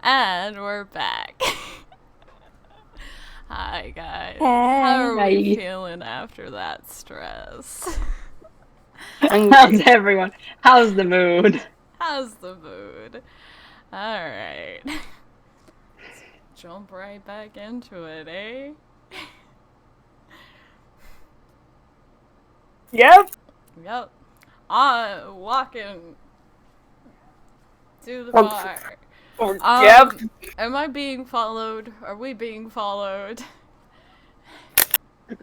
And we're back. Hi, guys. How are we Hey. feeling after that stress? How's everyone? How's the mood? How's the mood? Alright. Let's jump right back into it, eh? Yep. Yep. Walking to the bar. Yep. Am I being followed? Are we being followed?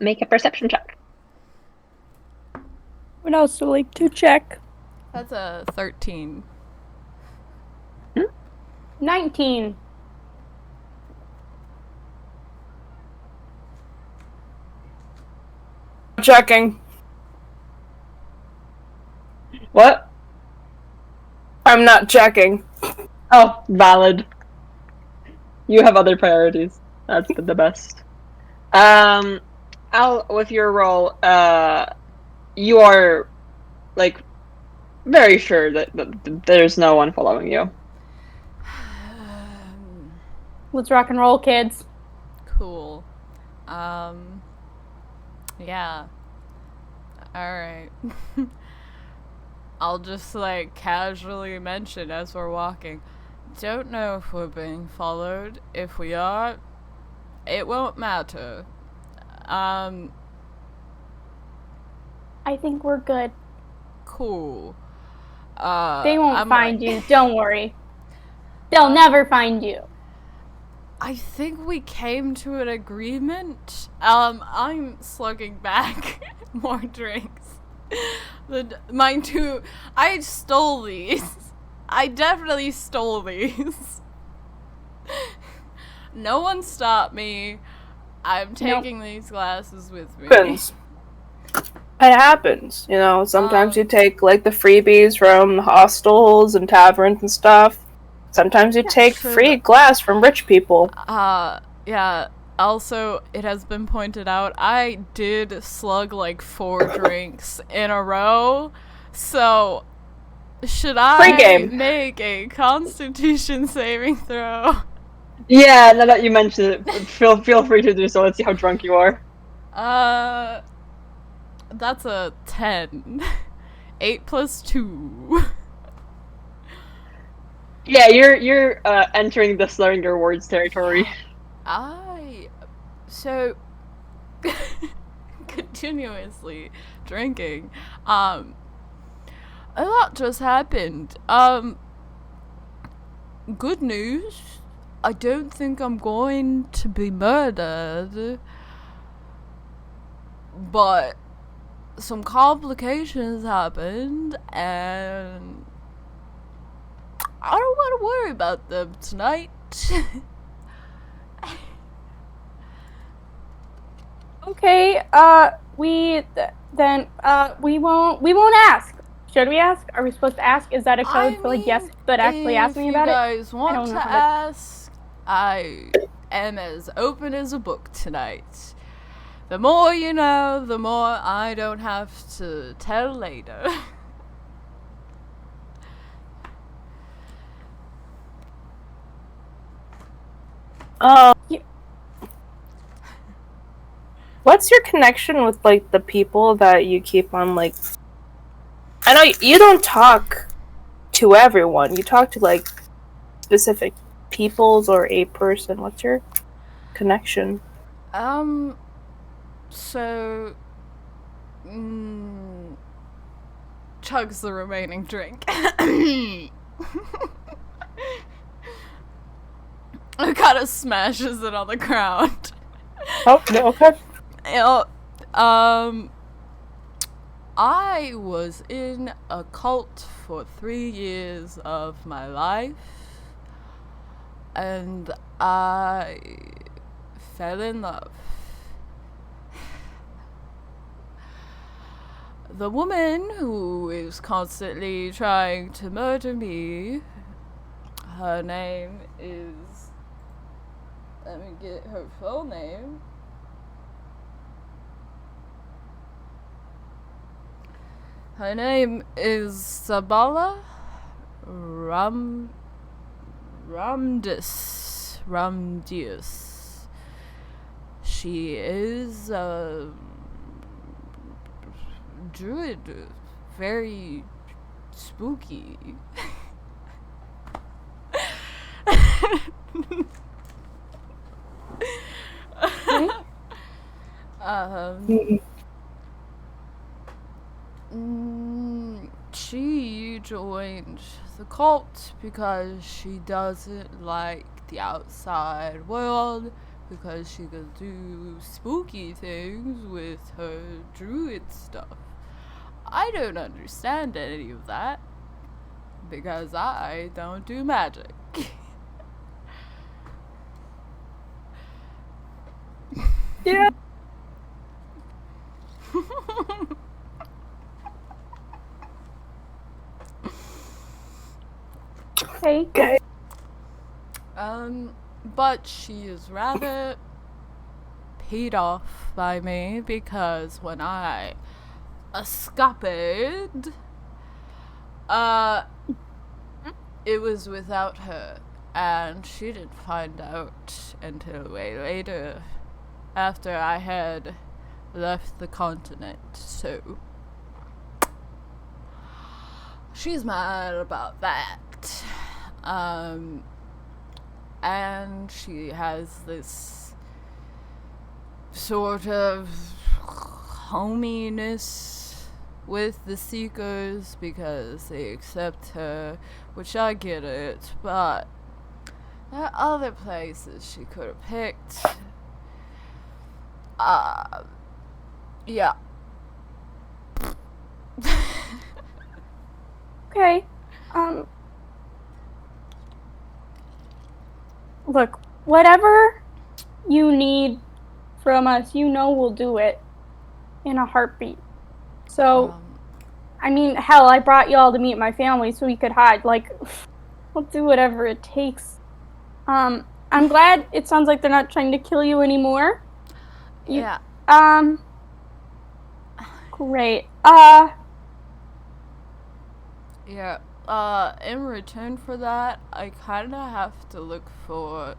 Make a perception check. Would also like to check. That's a 13. 19. Checking. What? I'm not checking. Oh, valid. You have other priorities. That's the best. Al, with your role, you are, like, very sure that there's no one following you. Let's rock and roll, kids. Cool. Yeah. Alright. I'll just, like, casually mention as we're walking. Don't know if we're being followed. If we are, it won't matter. I think we're good. Cool. They won't I'm find like- you. Don't worry. They'll never find you. I think we came to an agreement. I'm slugging back more drinks. Mind too. I stole these. I definitely stole these. No one stopped me. I'm taking these glasses with me. Happens. It happens. You know, sometimes you take, like, the freebies from hostels and taverns and stuff. Sometimes you take true. free glass from rich people. Yeah. Also, it has been pointed out, I did slug like 4 drinks in a row. So, should I Free game. make a Constitution saving throw? Yeah, now that you mention it, feel free to do so. Let's see how drunk you are. That's a 10. 8 plus 2. Yeah, you're entering the slurring your words territory. So continuously drinking. A lot just happened. Good news. I don't think I'm going to be murdered. But some complications happened, and I don't want to worry about them tonight. Okay, we won't ask. Should we ask? Are we supposed to ask? Is that a code for, like, yes, but actually ask me about it? If you guys want don't to know how to- ask, I am as open as a book tonight. The more you know, the more I don't have to tell later. What's your connection with, like, the people that you keep on, like... I know you don't talk to everyone. You talk to, like, specific peoples or a person. What's your connection? So... chugs the remaining drink. It kind of smashes it on the ground. Oh, no, okay. I was in a cult for 3 years of my life, and I fell in love. The woman who is constantly trying to murder me, her name is... Let me get her full name. Her name is Sabala Ramdius. She is a druid, very spooky. She joined the cult because she doesn't like the outside world, because she could do spooky things with her druid stuff. I don't understand any of that, because I don't do magic. Yeah. Okay. But she is rather paid off by me, because when I escaped, it was without her, and she didn't find out until way later, after I had left the continent, so she's mad about that. And she has this sort of hominess with the Seekers because they accept her, which I get it, but there are other places she could have picked. Yeah. Okay. Look, whatever you need from us, we'll do it in a heartbeat. So, I mean, hell, I brought y'all to meet my family so we could hide. Like, we'll do whatever it takes. I'm glad it sounds like they're not trying to kill you anymore. Yeah. Great. Yeah. In return for that, I kinda have to look for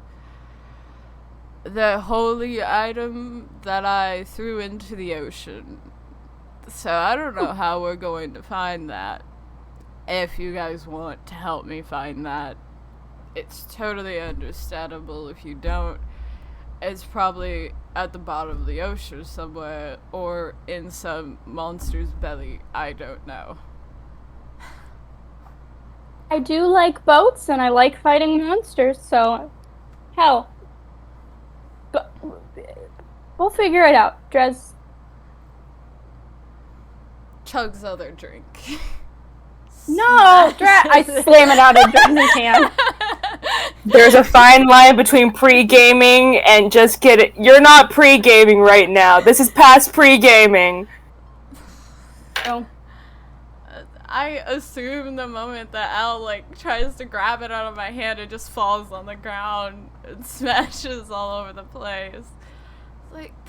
the holy item that I threw into the ocean. So I don't know how we're going to find that. If you guys want to help me find that, it's totally understandable if you don't. It's probably at the bottom of the ocean somewhere, or in some monster's belly. I don't know. I do like boats, and I like fighting monsters, so hell. But we'll figure it out, Drez. Chugs other drink. No! I slam it out of Drez's hand. There's a fine line between pre-gaming and just kidding. You're not pre-gaming right now. This is past pre-gaming. Oh. I assume the moment that Al, tries to grab it out of my hand, it just falls on the ground and smashes all over the place.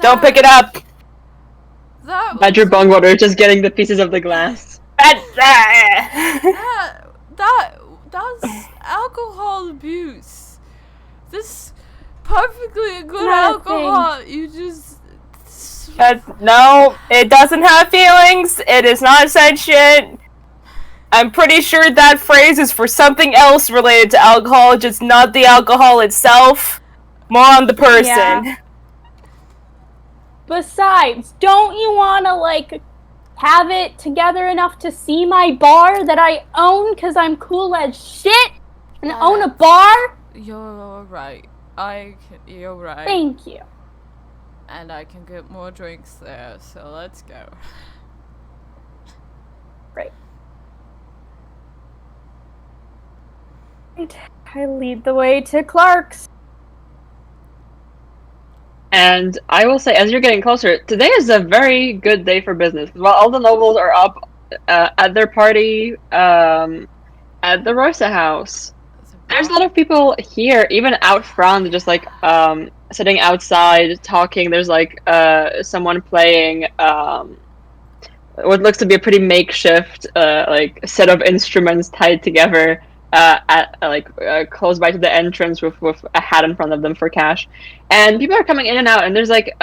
Don't pick it up! Badger Bongwater just getting the pieces of the glass. That's alcohol abuse. This perfectly good Nothing. alcohol, you just... No, it doesn't have feelings. It is not sentient. I'm pretty sure that phrase is for something else related to alcohol, just not the alcohol itself. More on the person. Yeah. Besides, don't you wanna, have it together enough to see my bar that I own because I'm cool as shit and own a bar? You're right. You're right. Thank you. And I can get more drinks there, so let's go. Great. I lead the way to Clark's. And I will say, as you're getting closer, today is a very good day for business. While all the nobles are up at their party at the Rosa house, there's a lot of people here, even out front, just sitting outside talking. There's someone playing what looks to be a pretty makeshift set of instruments tied together. close by to the entrance with a hat in front of them for cash, and people are coming in and out. And there's like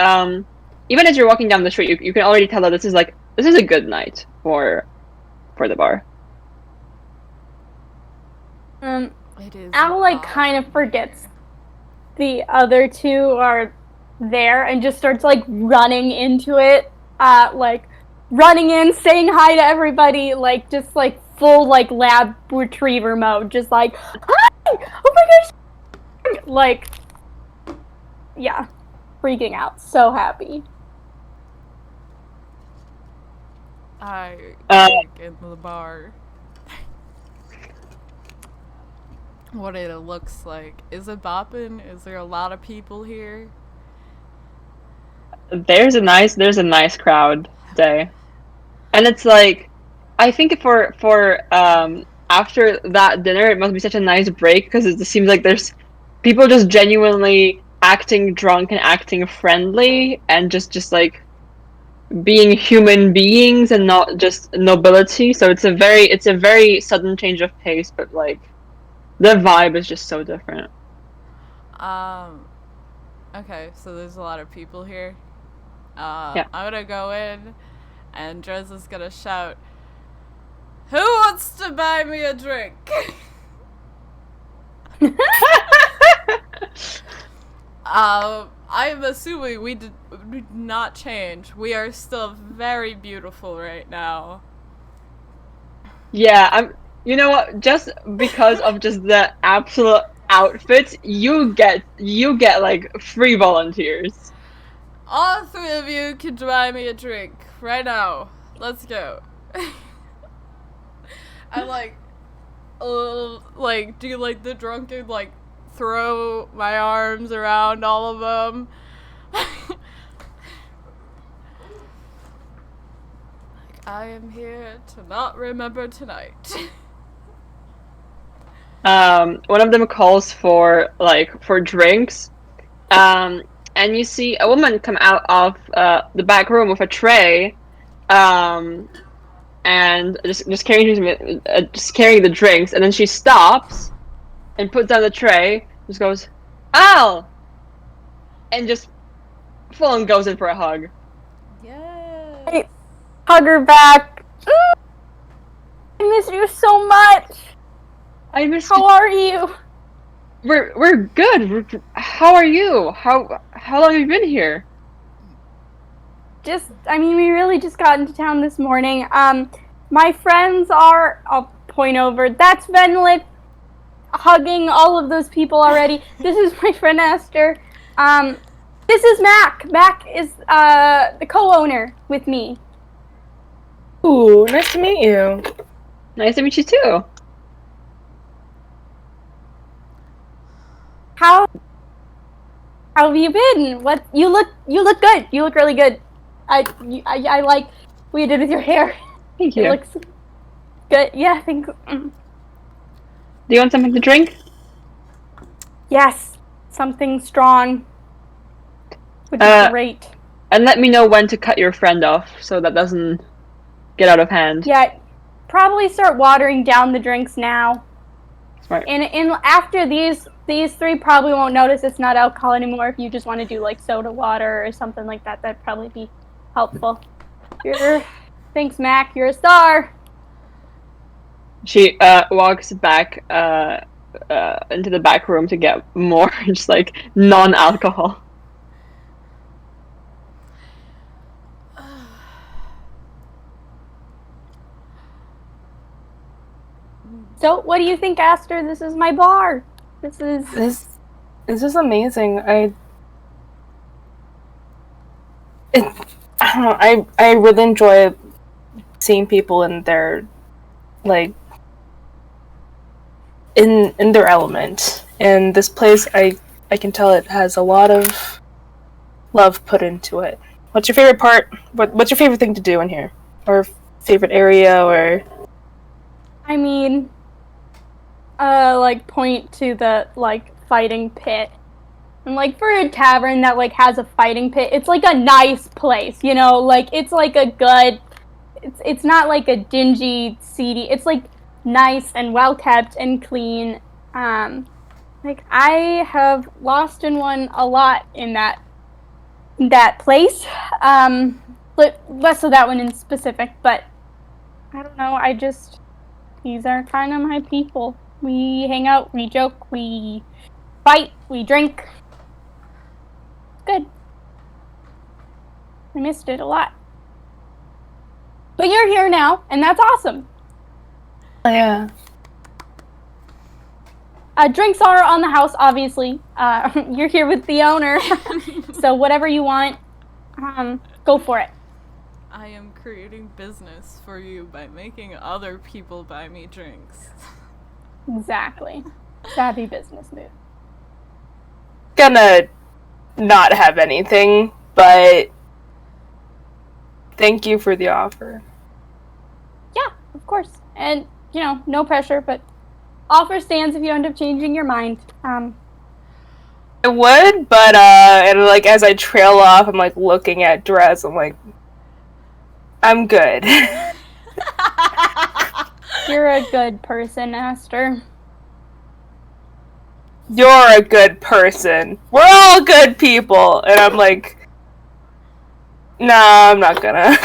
even as you're walking down the street, you can already tell that this is a good night for the bar. It is. Al like kind of forgets the other two are there and just starts like running into it, like running in, saying hi to everybody, like just like full like lab retriever mode, just like hi, oh my gosh, like yeah, freaking out, so happy. I walk into the bar. What it looks like. Is it bopping? Is there a lot of people here? There's a nice crowd today, and it's like, I think for after that dinner, it must be such a nice break because it seems like there's people just genuinely acting drunk and acting friendly and just like being human beings and not just nobility. So it's a very sudden change of pace, but like the vibe is just so different. Okay, so there's a lot of people here. Yeah. I'm gonna go in, and Drez is gonna shout, "Who wants to buy me a drink?" I'm assuming we did not change. We are still very beautiful right now. Yeah, you know what? Just because of just the absolute outfits, you get like free volunteers. All three of you can buy me a drink right now. Let's go. I do like the drunken throw my arms around all of them. I am here to not remember tonight. One of them calls for drinks, and you see a woman come out of the back room with a tray, and just carrying the drinks, and then she stops and puts down the tray, just goes, "Al!" and just full on goes in for a hug. Yes. I hug her back. I miss you so much. I miss How are you? We're good. How are you? How long have you been here? We really just got into town this morning. My friends are, I'll point over, that's Venlit, hugging all of those people already. This is my friend Esther. This is Mac. Mac is the co-owner with me. Ooh, nice to meet you. Nice to meet you too. How have you been? What you look good. You look really good. I like what you did with your hair. Thank you. It looks good. Yeah, I think. Do you want something to drink? Yes, something strong would be great. And let me know when to cut your friend off so that doesn't get out of hand. Yeah, probably start watering down the drinks now. Smart. And after these three probably won't notice it's not alcohol anymore. If you just want to do like soda water or something like that, that'd probably be helpful. Thanks, Mac. You're a star. She walks back into the back room to get more just like non-alcohol. So, what do you think, Aster? This is my bar. This is amazing. I don't know. I really enjoy seeing people in their in their element. And this place, I can tell it has a lot of love put into it. What's your favorite part? What's your favorite thing to do in here, or favorite area, or? Point to the fighting pit. And for a tavern that has a fighting pit, it's a nice place, you know, it's a good, it's not a dingy, seedy, it's nice and well kept and clean. Like I have lost and won a lot in that place. But less of that one in specific, but I don't know, these are kind of my people. We hang out, we joke, we fight, we drink. Good. I missed it a lot. But you're here now, and that's awesome. Yeah. Drinks are on the house, obviously. You're here with the owner, so whatever you want, go for it. I am creating business for you by making other people buy me drinks. Exactly. Savvy business move. Gonna not have anything, but thank you for the offer. Yeah, of course. And, no pressure, but offer stands if you end up changing your mind. I would, but and like as I trail off, I'm like looking at Drez. I'm like, I'm good. You're a good person, Aster. You're a good person. We're all good people, and I'm like, nah, I'm not gonna.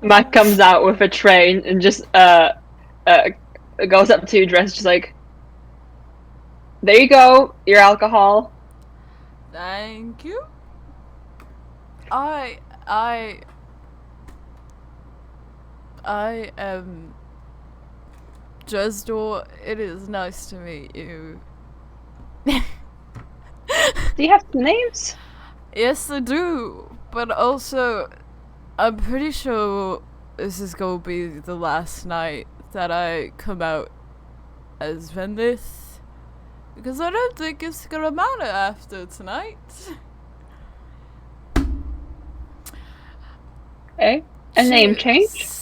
Matt comes out with a train and just goes up to Dress, just like, there you go, your alcohol. Thank you. I am Dresdor. It is nice to meet you. Do you have some names? Yes, I do. But also, I'm pretty sure this is gonna be the last night that I come out as Vendith. Because I don't think it's gonna matter after tonight. Okay. A name change?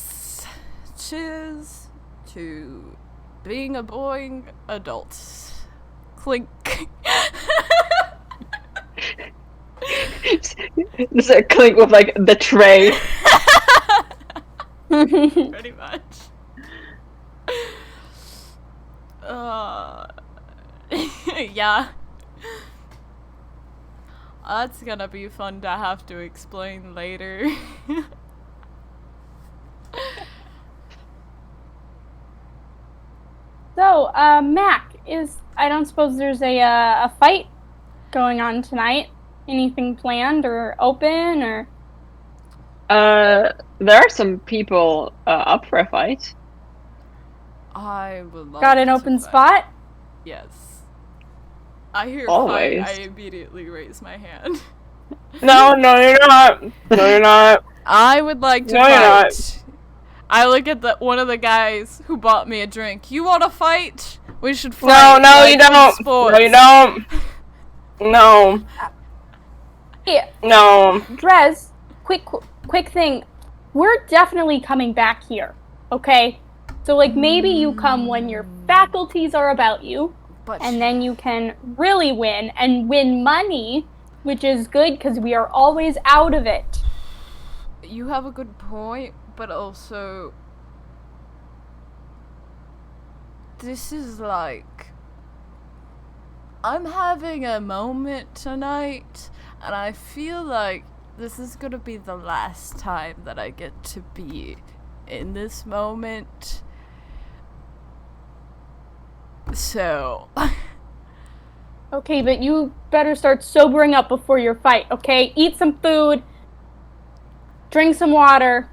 Cheers to being a boring adult. Clink. There's a clink with like the tray. Pretty much. Yeah. That's gonna be fun to have to explain later. So, Mac, I don't suppose there's a fight going on tonight? Anything planned or open or? There are some people up for a fight. I would love Got an to open fight. spot? Yes. I hear Always. fight, I immediately raise my hand. No, you're not. No, you're not. I would like to No, you're fight. not. I look at one of the guys who bought me a drink. You want to fight? We should fight. No, like you don't. sports. No, you don't. No, Hey, no. Drez, quick thing. We're definitely coming back here, okay? So, like, maybe you come when your faculties are about you, But and then you can really win and win money, which is good because we are always out of it. you have a good point, but also this is like I'm having a moment tonight, and I feel like this is gonna be the last time that I get to be in this moment. So Okay, but you better start sobering up before your fight, okay? Eat some food, drink some water.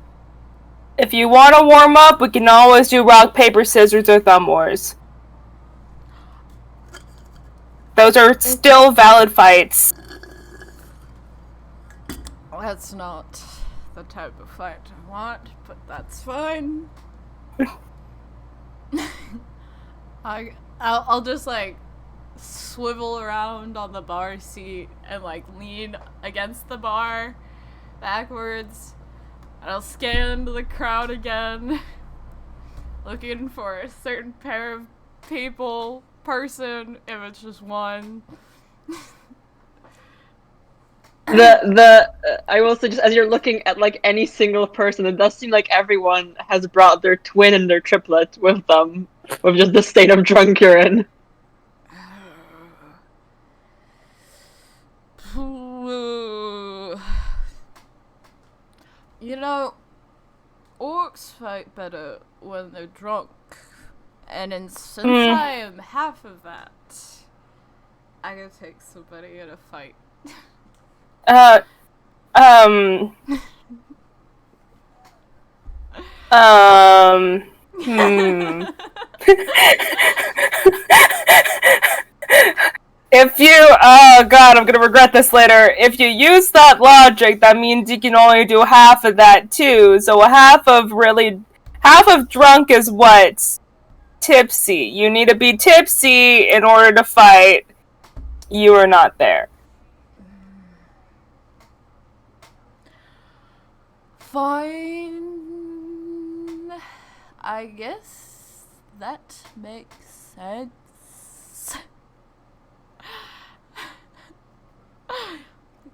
If you want to warm up, we can always do rock, paper, scissors, or thumb wars. Those are still valid fights. that's not the type of fight I want, but that's fine. I'll just like swivel around on the bar seat and like lean against the bar backwards, and I'll scan into the crowd again, looking for a certain pair of person, if it's just one. I will say, just as you're looking at like any single person, it does seem like everyone has brought their twin and their triplet with them, with just the state of drunk you're in. You know, orcs fight better when they're drunk. And since I am half of that, I gotta take somebody in a fight. If you, oh god, I'm gonna regret this later. If you use that logic, that means you can only do half of that too. So half of drunk is what? Tipsy. You need to be tipsy in order to fight. You are not there. Fine. I guess that makes sense.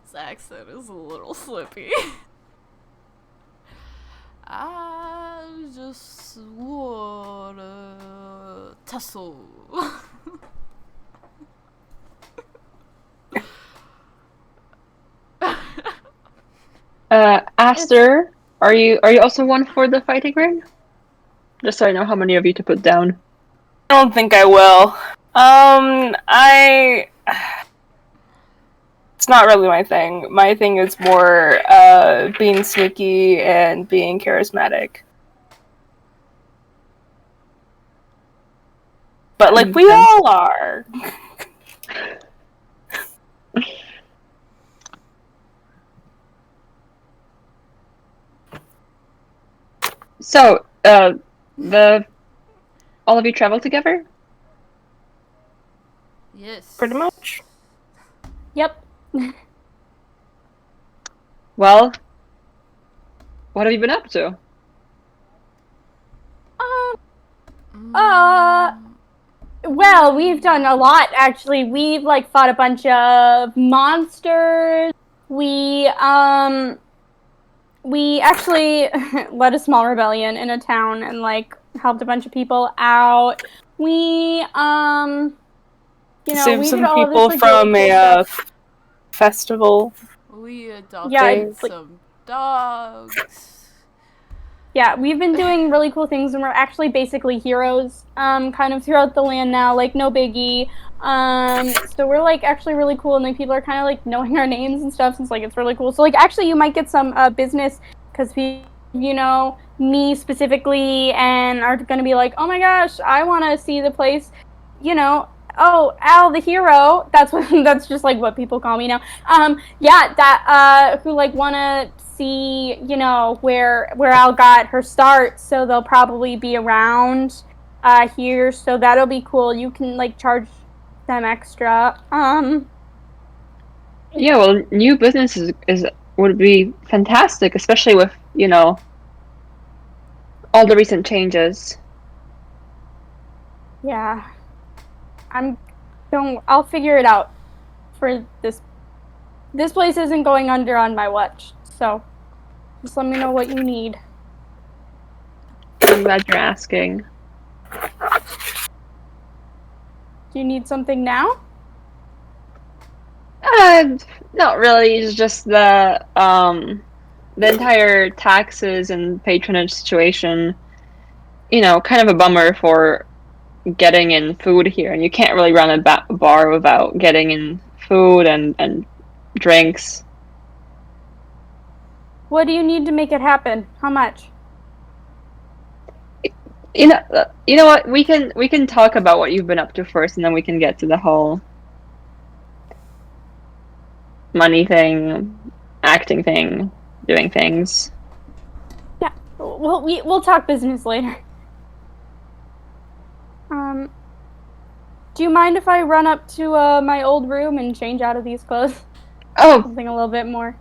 His accent is a little slippy. I just wanna tussle. Aster, are you also one for the fighting ring? Just so I know how many of you to put down. I don't think I will. It's not really my thing. My thing is more being sneaky and being charismatic. But like we all are. So, all of you travel together? Yes. Pretty much. Yep. Well, what have you been up to? Well, we've done a lot, actually. We've, like, fought a bunch of monsters. We actually led a small rebellion in a town and, like, helped a bunch of people out. We, you know, Saved we some did all people this, like, from really cool a stuff. festival. We adopted Yeah, like- some dogs. Yeah, we've been doing really cool things, and we're actually basically heroes, kind of throughout the land now, like, no biggie. So we're, like, actually really cool, and, like, people are kind of, like, knowing our names and stuff, since, like, it's really cool. So, like, actually, you might get some, business, because you know, me specifically, and are gonna be like, oh my gosh, I want to see the place, you know, oh, Al the hero, that's what, that's just, like, what people call me now. Yeah, that, who, like, want to see, you know, where Al got her start, so they'll probably be around here, so that'll be cool. You can, like, charge them extra. Yeah, well, new business would be fantastic, especially with, you know, all the recent changes. Yeah. I'll figure it out for this. This place isn't going under on my watch, so just let me know what you need. I'm glad you're asking. Do you need something now? Not really. It's just the entire taxes and patronage situation. You know, kind of a bummer for getting in food here, and you can't really run a bar without getting in food and drinks. What do you need to make it happen? How much? You know what? We can talk about what you've been up to first, and then we can get to the whole money thing, acting thing, doing things. Yeah. Well, we'll talk business later. Do you mind if I run up to my old room and change out of these clothes? Oh, Something a little bit more.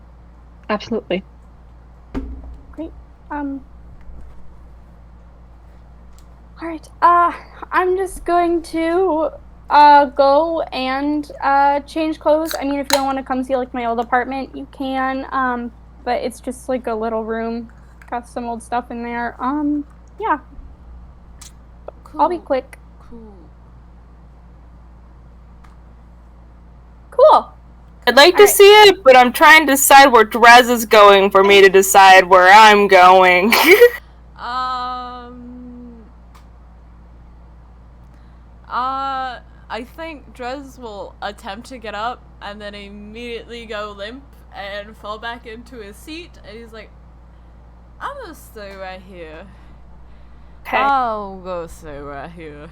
absolutely. Great. Alright, I'm just going to go and change clothes. I mean, if you don't want to come see like my old apartment, you can. But it's just like a little room, got some old stuff in there. Yeah, Cool. I'll be quick. Cool. Cool. I'd like to Alright. see it, but I'm trying to decide where Drez is going for me to decide where I'm going. I think Drez will attempt to get up and then immediately go limp and fall back into his seat. And he's like, I'm gonna stay right here. Okay. I'll go stay right here.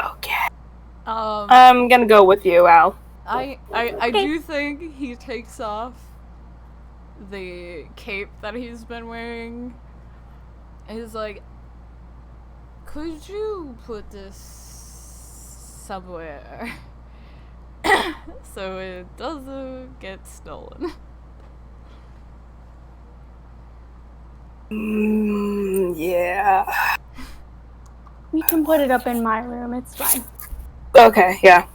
Okay. Um, I'm gonna go with you, Al. I Okay. do think he takes off the cape that he's been wearing. And he's like, could you put this somewhere so it doesn't get stolen? Yeah. You can put it up in my room. It's fine. Okay, yeah.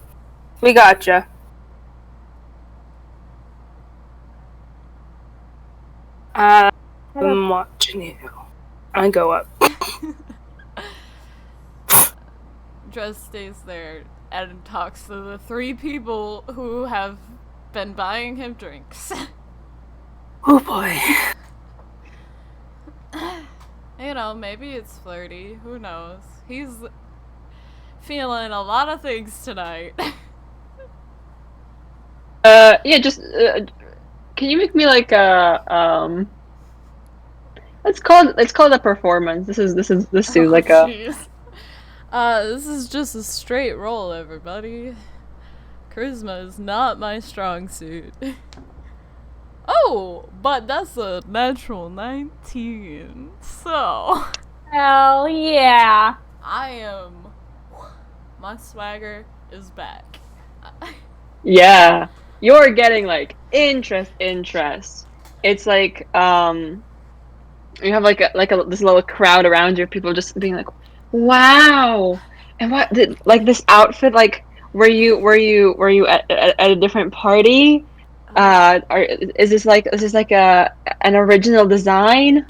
We gotcha. I'm watching you. I go up. Drez stays there and talks to the 3 people who have been buying him drinks. Oh boy. You know, maybe it's flirty. Who knows? He's feeling a lot of things tonight. Yeah, just can you make me like a let's call it a performance. This is like a Jeez. This is just a straight roll, everybody. Charisma is not my strong suit. Oh, but that's a natural 19. So, Hell yeah. my swagger is back. yeah. You're getting like interest. It's like you have like this little crowd around you, people just being like, wow. And what did like this outfit, like were you at a different party? Is this like an original design?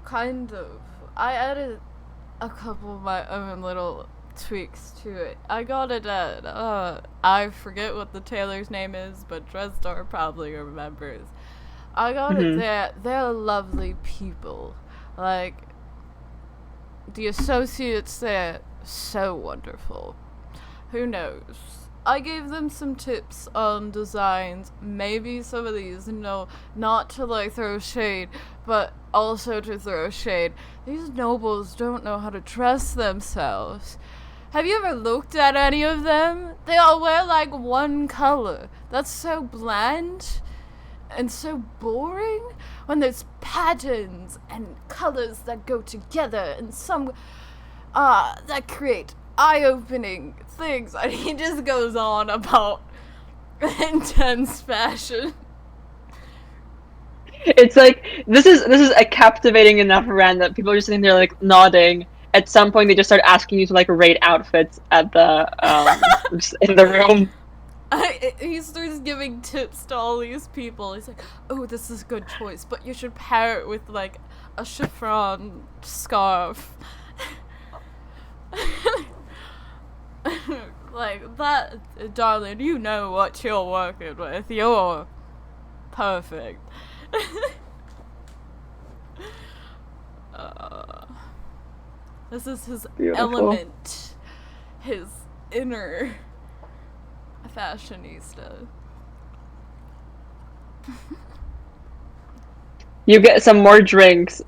Kind of. I added a couple of my own little tweaks to it. I got it at, I forget what the tailor's name is, but Dresdor probably remembers. I got it there. They're lovely people. Like, the associates there, so wonderful. Who knows? I gave them some tips on designs. Maybe some of these, not to like throw shade, but also to throw shade. These nobles don't know how to dress themselves. Have you ever looked at any of them? They all wear like one color. That's so bland and so boring when there's patterns and colors that go together and some that create eye-opening things. And he just goes on about intense fashion. It's like this is a captivating enough rant that people are just sitting there like nodding. At some point, they just start asking you to like rate outfits at the just in the room. He starts giving tips to all these people. He's like, "Oh, this is a good choice, but you should pair it with like a chiffon scarf." Like that, darling. You know what you're working with. You're perfect. This is his Beautiful. element, his inner fashionista. You get some more drinks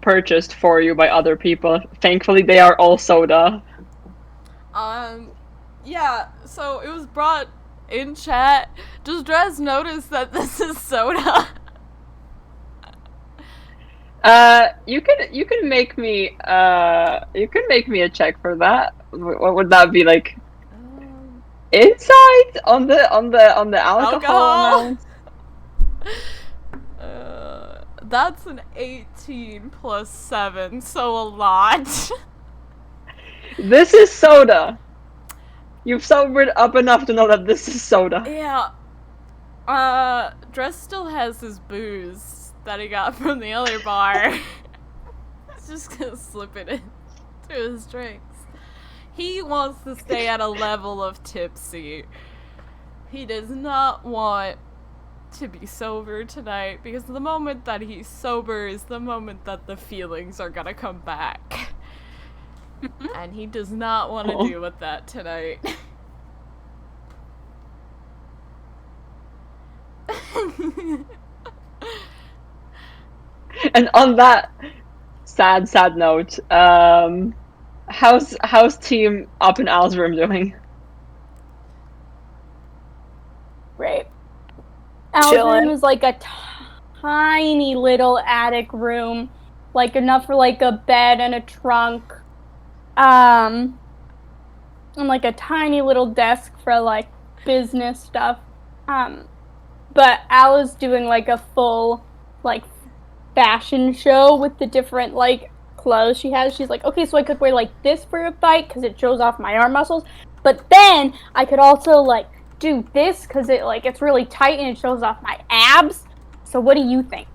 purchased for you by other people. Thankfully, they are all soda. Yeah, so it was brought in chat. Does Drez notice that this is soda? You can make me a check for that. What would that be like? Insight on the alcohol amount? That's an 18 plus 7, so a lot. This is soda. You've sobered up enough to know that this is soda. Yeah. Dress still has his booze that he got from the other bar. He's just gonna slip it in to his drinks. He wants to stay at a level of tipsy. He does not want to be sober tonight, because the moment that he's sober is the moment that the feelings are gonna come back. And he does not want to deal with that tonight. And on that sad note, how's team up in Al's room doing? Great. Al's Chillin'. room is like a tiny little attic room, like enough for like a bed and a trunk, and like a tiny little desk for like business stuff. But Al is doing like a full like fashion show with the different like clothes she has. She's like, okay, so I could wear like this for a fight because it shows off my arm muscles, but then I could also like do this because it like it's really tight and it shows off my abs. So what do you think?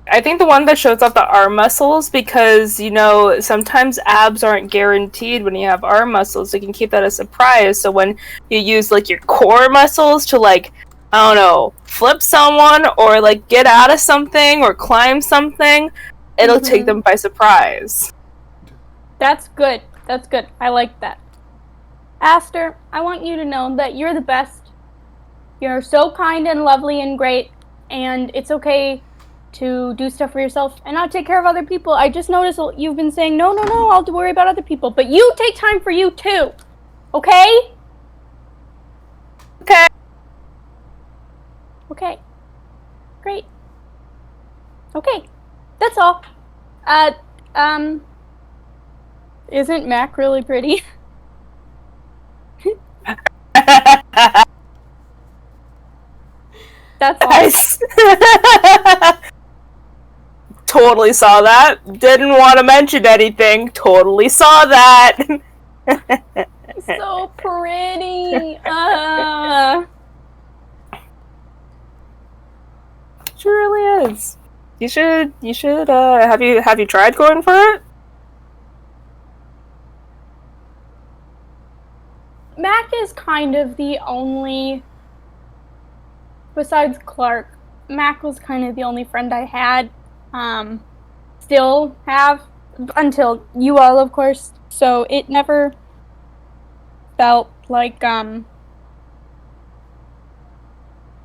I think the one that shows off the arm muscles, because, you know, sometimes abs aren't guaranteed when you have arm muscles. You can keep that a surprise. So when you use, like, your core muscles to, like, I don't know, flip someone or, like, get out of something or climb something, it'll take them by surprise. That's good. That's good. I like that. Aster, I want you to know that you're the best. You're so kind and lovely and great, and it's okay to do stuff for yourself and not take care of other people. I just noticed you've been saying, no, I'll worry about other people. But you take time for you too. Okay? Okay. Okay. Great. Okay. That's all. Isn't Mac really pretty? That's all. Nice. Totally saw that. Didn't want to mention anything. Totally saw that. So pretty. She really is. You should have you tried going for it? Mac is kind of the only, besides Clark, Mac was kind of the only friend I had, still have, until you all, of course, so it never felt like,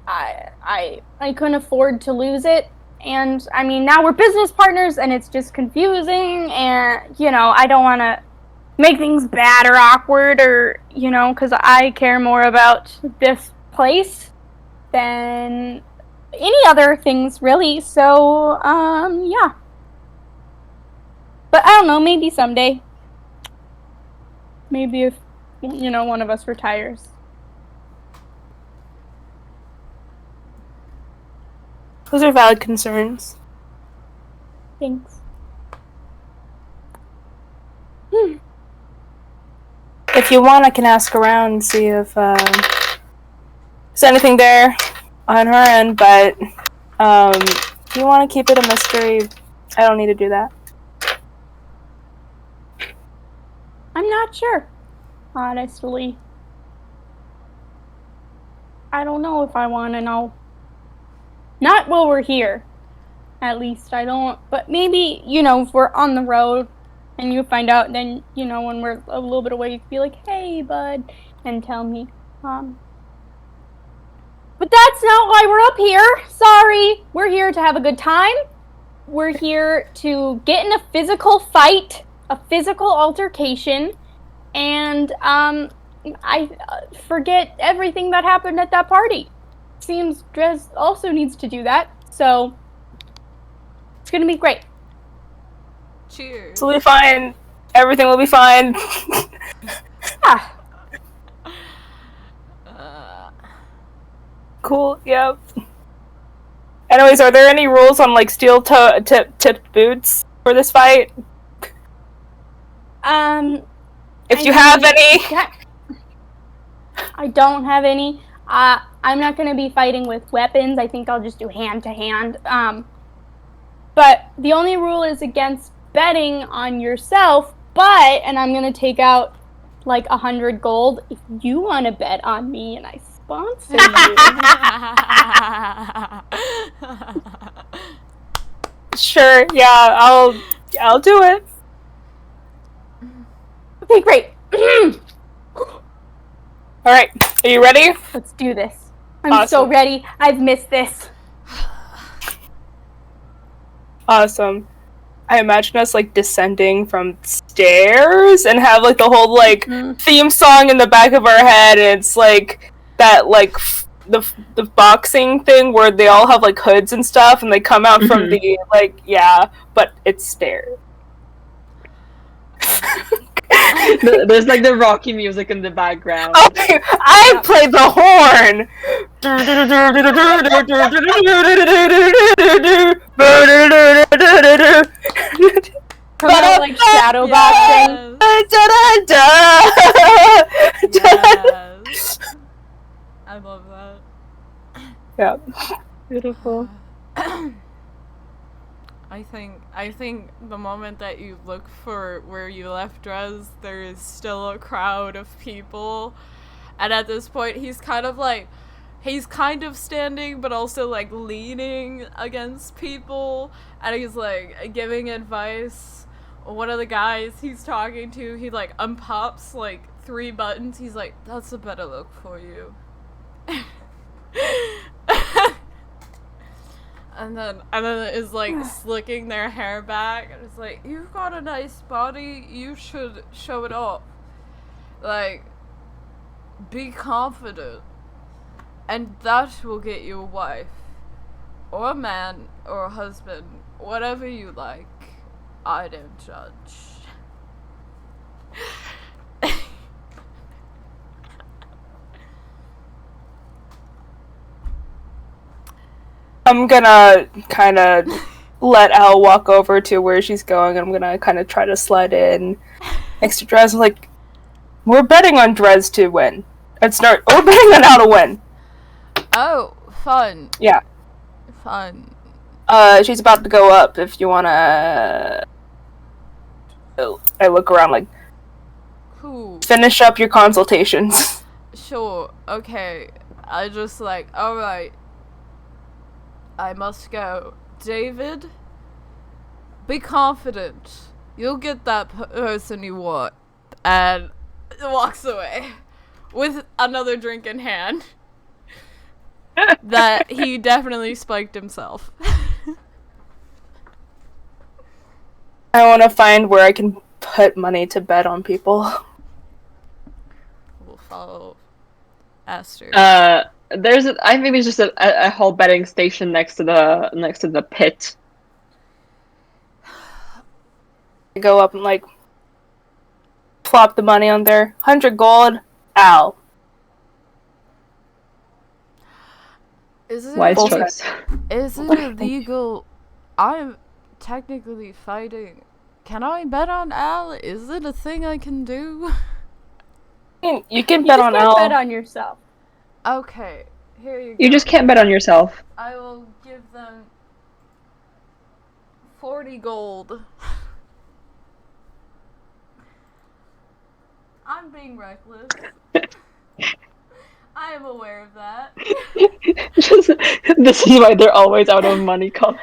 I couldn't afford to lose it, and, I mean, now we're business partners, and it's just confusing, and, you know, I don't want to make things bad or awkward, or, you know, because I care more about this place than any other things, really, so, yeah. But I don't know, maybe someday. Maybe if, you know, one of us retires. Those are valid concerns. Thanks. If you want, I can ask around and see if there's anything there on her end, but if you want to keep it a mystery, I don't need to do that. I'm not sure, honestly. I don't know if I want to know. Not while we're here. At least I don't. But maybe, you know, if we're on the road and you find out, then, you know, when we're a little bit away, you could be like, hey, bud, and tell me. But that's not why we're up here. Sorry. We're here to have a good time. We're here to get in a physical fight, a physical altercation, and I forget everything that happened at that party. Seems Drez also needs to do that, so it's gonna be great. Cheers. It'll be fine. Everything will be fine. Ah, Cool. Yep. Anyways, are there any rules on like steel tipped boots for this fight? If you have any. Yeah. I don't have any. I'm not going to be fighting with weapons. I think I'll just do hand to hand. But the only rule is against betting on yourself. But, and I'm going to take out like 100 gold if you want to bet on me and I sponsor you. Sure. Yeah. I'll do it. Okay, great. All right. Are you ready? Let's do this. I'm so ready. I've missed this. Awesome. I imagine us like descending from stairs and have like the whole like theme song in the back of our head, and it's like that like the boxing thing where they all have like hoods and stuff, and they come out from the like but it's stairs. There's like the Rocky music in the background. Okay, I played the horn. Like shadow boxing. Yes. I love that. Yeah. Beautiful. I think the moment that you look for where you left Drez, there is still a crowd of people. And at this point he's kind of standing but also like leaning against people, and he's like giving advice. One of the guys he's talking to, he like unpops like 3 buttons. He's like, "That's a better look for you." And then is like slicking their hair back, and it's like, "You've got a nice body, you should show it off. Like, be confident, and that will get you a wife, or a man, or a husband, whatever you like. I don't judge." I'm gonna kind of let Al walk over to where she's going, and I'm gonna kind of try to slide in next to Drez. Like, we're betting on Drez to win. We're betting on Al to win. Oh, fun. Yeah. Fun. She's about to go up if you wanna... I look around like... Cool. Finish up your consultations. Sure, okay. I just like, alright. I must go. David, be confident. You'll get that person you want. And walks away with another drink in hand that he definitely spiked himself. I want to find where I can put money to bet on people. We'll follow Aster. I think it's just a whole betting station next to the pit. I go up and like plop the money on there. 100 gold, Al. Wise choice. Is it illegal? I'm technically fighting. Can I bet on Al? Is it a thing I can do? You can bet on Al. Bet on yourself. Okay, here you go. You just can't bet on yourself. I will give them 40 gold. I'm being reckless. I am aware of that. This is why they're always out of money, Colin.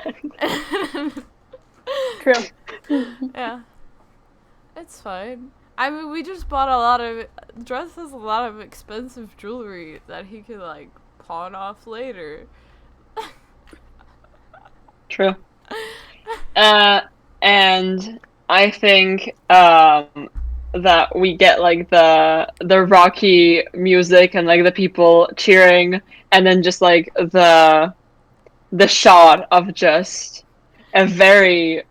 True. Yeah. It's fine. I mean, we just bought a lot of... Drez has a lot of expensive jewelry that he could, like, pawn off later. True. And I think that we get like the Rocky music and like the people cheering, and then just like the shot of just a very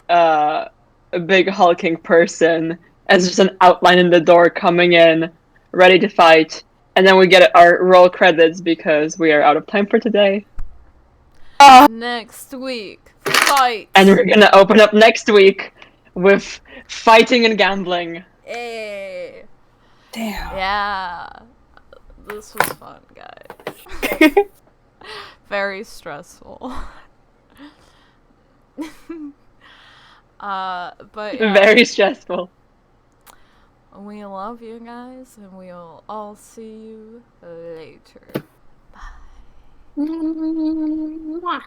big hulking person as just an outline in the door coming in, ready to fight, and then we get our roll credits because we are out of time for today. Next week, fight. And we're gonna open up next week with fighting and gambling. Hey. Damn. Yeah. This was fun, guys. Very stressful. But yeah, Very stressful. we love you guys, and we'll all see you later. Mwah.